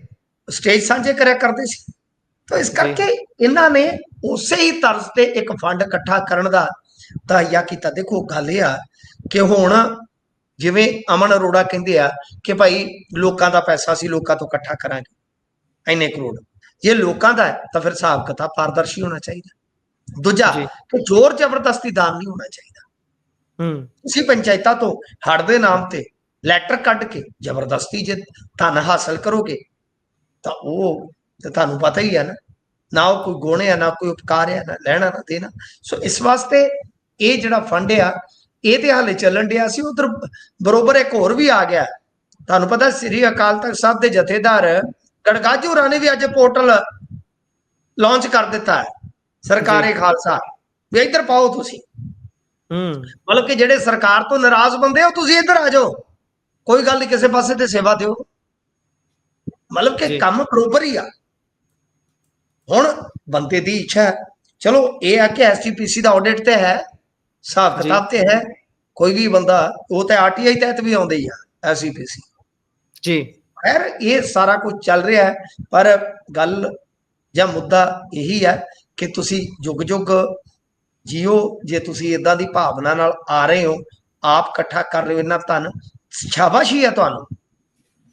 ਸਟੇਜ ਸਾਂਝੇ ਕਰਿਆ ਕਰਦੇ ਸੀ। ਤਾਂ ਇਸ ਜੀ ਕਰਕੇ ਇਹਨਾਂ ਨੇ ਉਸੇ ਹੀ ਤਰਜ਼ ਤੇ ਇੱਕ ਫੰਡ ਇਕੱਠਾ ਕਰਨ ਦਾ ਤਹਈਆ ਕੀਤਾ। ਦੇਖੋ ਗੱਲ ਇਹ ਆ ਕਿ ਹੁਣ ਜਿਵੇਂ ਅਮਨ ਅਰੋੜਾ ਕਹਿੰਦੇ ਆ ਕਿ ਭਾਈ ਲੋਕਾਂ ਦਾ ਪੈਸਾ ਸੀ, ਲੋਕਾਂ ਤੋਂ ਇਕੱਠਾ ਕਰਾਂਗੇ ਇੰਨੇ ਕਰੋੜ। ਜੇ ਲੋਕਾਂ ਦਾ ਹੈ ਤਾਂ ਫਿਰ ਹਿਸਾਬ ਕਿਤਾਬ ਪਾਰਦਰਸ਼ੀ ਹੋਣਾ ਚਾਹੀਦਾ। ਦੂਜਾ ਜੀ ਕਿ ਜ਼ੋਰ ਜ਼ਬਰਦਸਤੀ ਦਾਨ ਨਹੀਂ ਹੋਣਾ ਚਾਹੀਦਾ। ਹੂੰ ਤੁਸੀਂ ਪੰਚਾਇਤਾਂ ਤੋਂ ਹੜ ਦੇ ਨਾਮ ਤੇ ਲੈਟਰ ਕੱਢ ਕੇ ਜ਼ਬਰਦਸਤੀ ਜੇ ਧਨ ਹਾਸਲ ਕਰੋਗੇ ਤਾਂ ਉਹ ਤੇ ਤੁਹਾਨੂੰ ਪਤਾ ਹੀ ਹੈ ਨਾ ਉਹ ਕੋਈ ਗੁਣ ਆ, ਨਾ ਕੋਈ ਉਪਕਾਰ ਆ, ਨਾ ਲੈਣਾ ਨਾ ਦੇਣਾ। ਸੋ ਇਸ ਵਾਸਤੇ ਇਹ ਜਿਹੜਾ ਫੰਡ ਆ ਇਹ ਤੇ ਹਾਲੇ ਚੱਲਣ ਡਿਆ ਸੀ। ਉਧਰ ਬਰੋਬਰ ਇੱਕ ਹੋਰ ਵੀ ਆ ਗਿਆ। ਤੁਹਾਨੂੰ ਪਤਾ ਸ੍ਰੀ ਅਕਾਲ ਤਖਤ ਸਾਹਿਬ ਦੇ ਜਥੇਦਾਰ ਗੜਗਾਜ ਹੋਰਾਂ ਨੇ ਵੀ ਅੱਜ ਪੋਰਟਲ ਲਾਂਚ ਕਰ ਦਿੱਤਾ ਹੈ, ਸਰਕਾਰੇ ਖਾਲਸਾ ਵੀ ਇੱਧਰ ਪਾਓ ਤੁਸੀਂ। ਮਤਲਬ ਕਿ ਜਿਹੜੇ ਸਰਕਾਰ ਤੋਂ ਨਾਰਾਜ਼ ਬੰਦੇ ਹੋ ਤੁਸੀਂ ਇੱਧਰ ਆ ਜਾਓ, ਕੋਈ ਗੱਲ ਨਹੀਂ, ਕਿਸੇ ਪਾਸੇ ਤੇ ਸੇਵਾ ਦਿਓ। ਮਤਲਬ ਕਿ ਕੰਮ ਬਰੋਬਰ ਹੀ ਆ। ਹੁਣ ਬੰਦੇ ਦੀ ਇੱਛਾ ਹੈ। ਚਲੋ ਇਹ ਹੈ ਕਿ ਐਸਜੀਪੀਸੀ ਦਾ ਆਡਿਟ ਤੇ ਹੈ, ਹਿਸਾਬ ਕਿਤਾਬ ਤੇ ਹੈ। ਕੋਈ ਵੀ ਬੰਦਾ ਉਹ ਤੇ ਆਰਟੀਆਈ ਤਹਿਤ ਵੀ ਆਉਂਦੇ ਹੀ ਆ ਐਸਜੀਪੀਸੀ ਜੀ। ਖੈਰ ਇਹ ਸਾਰਾ ਕੁਝ ਚੱਲ ਰਿਹਾ ਹੈ, ਪਰ ਗੱਲ ਜਾਂ ਮੁੱਦਾ ਇਹੀ ਹੈ ਕਿ ਤੁਸੀਂ ਜੁਗ ਜੁਗ ਜੀਓ। ਜੇ ਤੁਸੀਂ ਇਦਾਂ ਦੀ ਭਾਵਨਾ ਨਾਲ ਆ ਰਹੇ ਹੋ, ਆਪ ਇਕੱਠਾ ਕਰ ਰਹੇ ਹੋ ਇਹਨਾਂ ਧਨ, ਸ਼ਾਬਾਸ਼ੀ ਹੈ ਤੁਹਾਨੂੰ।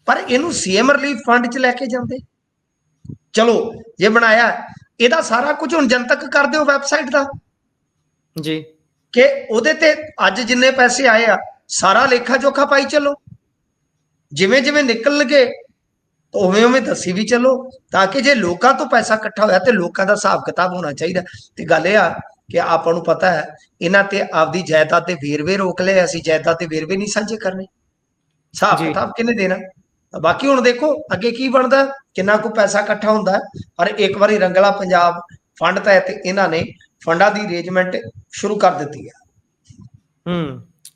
ਪਰ ਇਹਨੂੰ ਸੀਐਮ ਰਿਲੀਫ ਫੰਡ 'ਚ ਲੈ ਕੇ ਜਾਂਦੇ। ਚਲੋ ਜੇ ਬਣਾਇਆ ਇਹਦਾ ਸਾਰਾ ਕੁਝ ਹੁਣ ਜਨਤਕ ਕਰ ਦਿਓ ਵੈਬਸਾਈਟ ਦਾ ਜੀ, ਕਿ ਉਹਦੇ ਤੇ ਅੱਜ ਜਿੰਨੇ ਪੈਸੇ ਆਏ ਆ ਸਾਰਾ ਲੇਖਾ ਜੋਖਾ ਪਾਈ ਚਲੋ। ਜਿਵੇਂ ਜਿਵੇਂ ਨਿਕਲ ਲਗੇ ਉਵੇਂ ਉਵੇਂ ਦੱਸੀ ਵੀ ਚਲੋ, ਤਾਂ ਕਿ ਜੇ ਲੋਕਾਂ ਤੋਂ ਪੈਸਾ ਇਕੱਠਾ ਹੋਇਆ ਤੇ ਲੋਕਾਂ ਦਾ ਹਿਸਾਬ ਕਿਤਾਬ ਹੋਣਾ ਚਾਹੀਦਾ। ਤੇ ਗੱਲ ਇਹ ਆ ਕਿ ਆਪਾਂ ਨੂੰ ਪਤਾ ਹੈ ਇਹਨਾਂ ਤੇ ਆਪਦੀ ਜਾਇਦਾਦ ਦੇ ਵੇਰਵੇ ਰੋਕ ਲਏ, ਅਸੀਂ ਜਾਇਦਾਦ ਦੇ ਵੇਰਵੇ ਨਹੀਂ ਸਾਂਝੇ ਕਰਨੇ। ਹਿਸਾਬ ਕਿਤਾਬ ਕਿਹਨੇ ਦੇਣਾ? ਬਾਕੀ ਹੁਣ ਦੇਖੋ ਅੱਗੇ ਕੀ ਬਣਦਾ, ਕਿੰਨਾ ਕੁ ਪੈਸਾ ਇਕੱਠਾ ਹੁੰਦਾ। ਪਰ ਇੱਕ ਵਾਰੀ ਰੰਗਲਾ ਪੰਜਾਬ ਫੰਡ ਤਹਿਤ ਇਹਨਾਂ ਨੇ ਫੰਡਾਂ ਦੀ ਅਰੇਂਜਮੈਂਟ ਸ਼ੁਰੂ ਕਰ ਦਿੱਤੀ ਹੈ।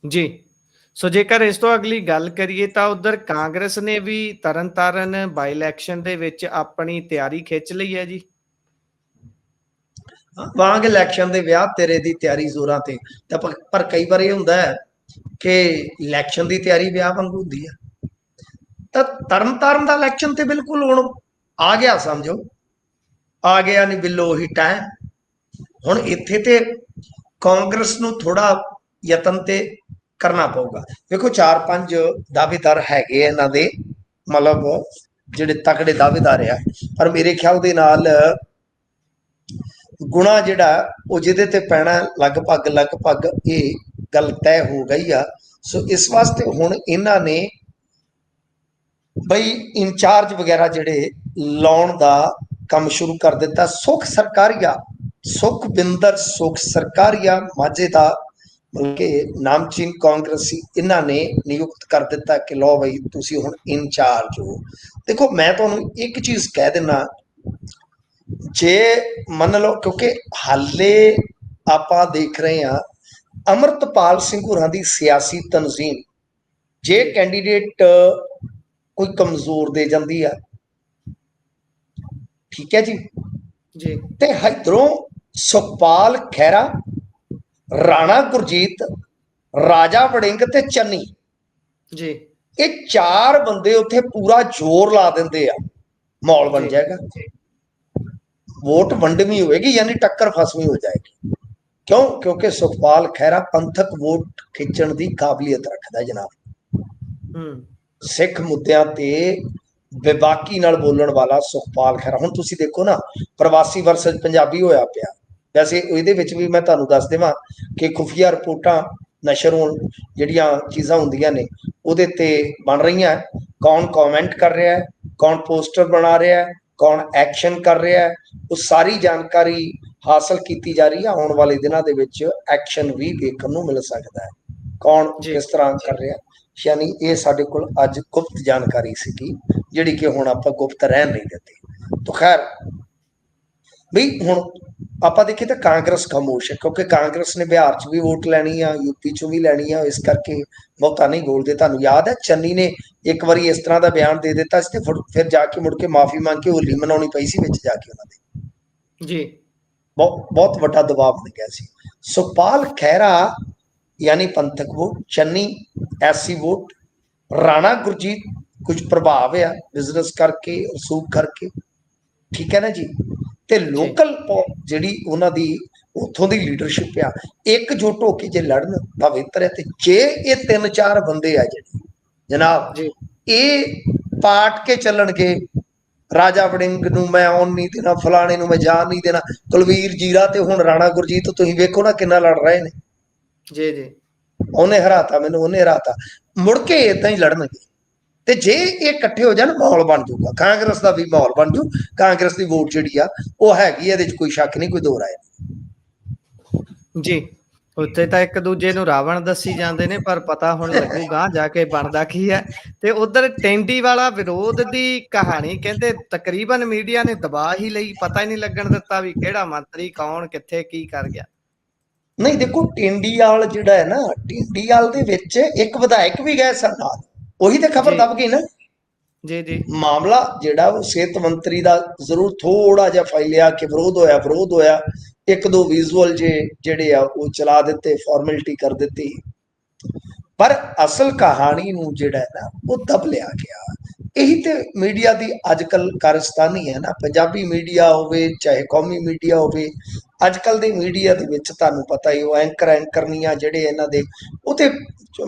ਜੀ ਸੋ ਜੇਕਰ ਇਸ ਤੋਂ ਅਗਲੀ ਗੱਲ ਕਰੀਏ ਤਾਂ ਉਧਰ ਕਾਂਗਰਸ ਨੇ ਵੀ ਤਰਨਤਾਰਨ ਬਾਈ ਇਲੈਕਸ਼ਨ ਦੇ ਵਿੱਚ ਆਪਣੀ ਤਿਆਰੀ ਖਿੱਚ ਲਈ ਹੈ ਜੀ। ਵਾਂਗ ਇਲੈਕਸ਼ਨ ਦੇ ਵਿਆਹ ਤੇਰੇ ਦੀ ਤਿਆਰੀ ਜ਼ੋਰਾਂ ਤੇ। ਪਰ ਕਈ ਵਾਰ ਇਹ ਹੁੰਦਾ ਹੈ ਕਿ ਇਲੈਕਸ਼ਨ ਦੀ ਤਿਆਰੀ ਵਿਆਹ ਵਾਂਗੂ ਹੁੰਦੀ ਹੈ। ਤਾਂ ਤਰਨਤਾਰਨ ਦਾ ਇਲੈਕਸ਼ਨ ਤੇ ਬਿਲਕੁਲ ਹੁਣ ਆ ਗਿਆ, ਸਮਝੋ ਆ ਗਿਆ ਨਹੀਂ ਬਿੱਲੋ ਉਹੀ ਟਾਈਮ। ਹੁਣ ਇੱਥੇ ਤੇ ਕਾਂਗਰਸ ਨੂੰ ਥੋੜਾ ਯਤਨ ਤੇ ਕਰਨਾ ਪਊਗਾ। ਵੇਖੋ 4-5 ਦਾਅਵੇਦਾਰ ਹੈਗੇ ਇਹਨਾਂ ਦੇ, ਮਤਲਬ ਜਿਹੜੇ ਤਕੜੇ ਦਾਅਵੇਦਾਰ ਆ। ਪਰ ਮੇਰੇ ਖਿਆਲ ਦੇ ਨਾਲ ਗੁਣਾ ਜਿਹੜਾ ਉਹ ਜਿਹਦੇ ਤੇ ਪੈਣਾ ਲਗਭਗ ਇਹ ਗੱਲ ਤੈਅ ਹੋ ਗਈ ਆ। ਸੋ ਇਸ ਵਾਸਤੇ ਹੁਣ ਇਹਨਾਂ ਨੇ ਬਈ ਇੰਚਾਰਜ ਵਗੈਰਾ ਜਿਹੜੇ ਲਾਉਣ ਦਾ ਕੰਮ ਸ਼ੁਰੂ ਕਰ ਦਿੱਤਾ। ਸੁਖ ਸਰਕਾਰੀਆ ਮਾਝੇ ਦਾ ਮਤਲਬ ਕਿ ਨਾਮਚੀਨ ਕਾਂਗਰਸੀ ਇਹਨਾਂ ਨੇ ਨਿਯੁਕਤ ਕਰ ਦਿੱਤਾ ਕਿ ਲਓ ਬਈ ਤੁਸੀਂ ਹੁਣ ਇੰਚਾਰਜ ਹੋ। ਦੇਖੋ ਮੈਂ ਤੁਹਾਨੂੰ ਇੱਕ ਚੀਜ਼ ਕਹਿ ਦਿੰਦਾ, ਜੇ ਮੰਨ ਲਓ, ਕਿਉਂਕਿ ਹਾਲੇ ਆਪਾਂ ਦੇਖ ਰਹੇ ਹਾਂ ਅਮਰਤਪਾਲ ਸਿੰਘ ਹੋਰਾਂ ਦੀ ਸਿਆਸੀ ਤਨਜ਼ੀਮ, ਜੇ ਕੈਂਡੀਡੇਟ ਕੋਈ ਕਮਜ਼ੋਰ ਦੇ ਜਾਂਦੀ ਆ, ਠੀਕ ਹੈ ਜੀ, ਤੇ ਇੱਧਰੋਂ ਸੁਖਪਾਲ ਖਹਿਰਾ, ਰਾਣਾ ਗੁਰਜੀਤ, ਰਾਜਾ ਵੜਿੰਗ ਤੇ ਚੰਨੀ ਜੀ, ਇਹ 4 ਬੰਦੇ ਉੱਥੇ ਪੂਰਾ ਜ਼ੋਰ ਲਾ ਦਿੰਦੇ ਆ, ਮਾਹੌਲ ਬਣ ਜਾਏਗਾ। ਵੋਟ ਵੰਡਵੀਂ ਹੋਏਗੀ, ਯਾਨੀ ਟੱਕਰ ਫਸਵੀਂ ਹੋ ਜਾਏਗੀ। क्यों? क्योंकि सुखपाल खैरा पंथक वोट खिंचण की काबलियत रखता जनाब। हूँ सिख मुद्दों ते बेबाकी नाल बोलण वाला सुखपाल खैरा। हुण तुसीं देखो ना, प्रवासी वर्सेस पंजाबी होया पिया। वैसे ਇਹਦੇ ਵਿੱਚ ਵੀ मैं ਤੁਹਾਨੂੰ दस देवां कि खुफिया रिपोर्टां नशर होण ਜਿਹੜੀਆਂ चीज़ां ਹੁੰਦੀਆਂ ने ਉਹਦੇ ਤੇ बन रही हैं। कौन कॉमेंट कर रहा है, कौन पोस्टर बना रहा है, कौन एक्शन कर रहा है, वो सारी जानकारी हासिल की जा रही है। आने वाले दिनों के विच एक्शन भी देखने को मिल सकता है, कौन जी किस तरह कर रहा है। यानी ये साडे कोल अज गुप्त जानकारी सीगी जिहड़ी कि हुण आपां गुप्त रहन नहीं दित्ती। तो खैर बई हुण आपां देखीए तो कांग्रेस खामोश है, क्योंकि कांग्रेस ने बिहार च भी वोट लैनी आ, यूपी चों भी लैनी आ, इस करके बहुता नहीं बोलते। तुहानूं याद है चन्नी ने एक बारी इस तरह का बयान दे दिता सी ते फिर जाके मुड़ के माफ़ी मंग के होली मनाउणी पई सी विच जाके उन्हां दे। जी बहुत बड़ा दबाव बन गया सी। सुखपाल खैरा यानी पंथक vote, Channi SC vote, Rana Gurjeet कुछ प्रभाव है बिजनेस करके रसूख करके, ठीक है ना जी। ते जी लोकल जिहड़ी उन्हां दी उत्थों दी लीडरशिप आ एकजुट होके जे लड़न पवित्र है। ते जे ये 3-4 बंदे आ जिहड़े जनाब जी ये पाट के चलणगे, राजा वड़िंग नूं मैं आउण नहीं देना, फलाणे नूं मैं जाण नहीं देना, कुलवीर जीरा ते हुण राणा गुरजीत तुसीं वेखो ना किन्ना लड़ रहे ने। जी जी ਉਹਨੇ ਹਰਾਤਾ ਮੈਨੂੰ, ਉਹਨੇ ਹਰਾਤਾ, ਮੁੜ ਕੇ ਇਦਾਂ ਹੀ ਲੜਨਗੇ। ਤੇ ਜੇ ਇਹ ਇਕੱਠੇ ਹੋ ਜਾਣ ਮਾਹੌਲ ਬਣ ਜਾਊਗਾ, ਕਾਂਗਰਸ ਦਾ ਵੀ ਮਾਹੌਲ ਬਣ ਜੂ। ਕਾਂਗਰਸ ਦੀ ਵੋਟ ਜਿਹੜੀ ਆ ਉਹ ਹੈਗੀ, ਇਹਦੇ 'ਚ ਕੋਈ ਸ਼ੱਕ ਨਹੀਂ, ਕੋਈ ਦੋ ਰਾਏ ਜੀ ਉੱਥੇ ਤਾਂ ਇੱਕ ਦੂਜੇ ਨੂੰ ਰਾਵਣ ਦੱਸੀ ਜਾਂਦੇ ਨੇ, ਪਰ ਪਤਾ ਹੁਣ ਲੱਗੂ ਗਾਂਹ ਜਾ ਕੇ ਬਣਦਾ ਕੀ ਹੈ। ਤੇ ਉਧਰ ਟੈਂਡੀ ਵਾਲਾ ਵਿਰੋਧ ਦੀ ਕਹਾਣੀ ਕਹਿੰਦੇ ਤਕਰੀਬਨ ਮੀਡੀਆ ਨੇ ਦਬਾ ਹੀ ਲਈ, ਪਤਾ ਹੀ ਨਹੀਂ ਲੱਗਣ ਦਿੱਤਾ ਵੀ ਕਿਹੜਾ ਮੰਤਰੀ ਕੌਣ ਕਿੱਥੇ ਕੀ ਕਰ ਗਿਆ। ਨਹੀਂ। ਦੇਖੋ ਟਿੰਡੀਵਾਲ ਜਿਹੜਾ ਹੈ ਨਾ, ਟਿੰਡੀਵਾਲ ਦੇ ਵਿੱਚ ਇੱਕ ਵਿਧਾਇਕ ਵੀ ਗਏ ਸਨ ਨਾਲ, ਉਹੀ ਤੇ ਖਬਰ ਜੀ ਦਬ ਗਈ ਨਾ। ਜੀ ਜੀ ਮਾਮਲਾ ਜਿਹੜਾ ਉਹ ਸਿਹਤ ਮੰਤਰੀ ਦਾ ਜ਼ਰੂਰ ਥੋੜਾ ਜਿਹਾ ਫੈਲਿਆ ਕਿ ਵਿਰੋਧ ਹੋਇਆ, ਇੱਕ ਦੋ ਵਿਜ਼ੂਅਲ ਜਿਹੜੇ ਆ ਉਹ ਚਲਾ ਦਿੱਤੇ, ਫਾਰਮੈਲਿਟੀ ਕਰ ਦਿੱਤੀ, ਪਰ ਅਸਲ ਕਹਾਣੀ ਨੂੰ ਜਿਹੜਾ ਹੈ ਨਾ ਉਹ ਦਬ ਲਿਆ ਗਿਆ। ਇਹੀ ਤੇ ਮੀਡੀਆ ਦੀ ਅੱਜ ਕੱਲ ਕਾਰਸਤਾਨੀ ਹੈ ਨਾ, ਪੰਜਾਬੀ ਮੀਡੀਆ ਹੋਵੇ ਚਾਹੇ ਕੌਮੀ ਮੀਡੀਆ ਹੋਵੇ। ਅੱਜ ਕੱਲ ਦੇ ਮੀਡੀਆ ਦੇ ਵਿੱਚ ਤੁਹਾਨੂੰ ਪਤਾ ਹੀ, ਉਹ ਐਂਕਰਨੀਆਂ ਜਿਹੜੇ ਇਹਨਾਂ ਦੇ ਉਹ ਤੇ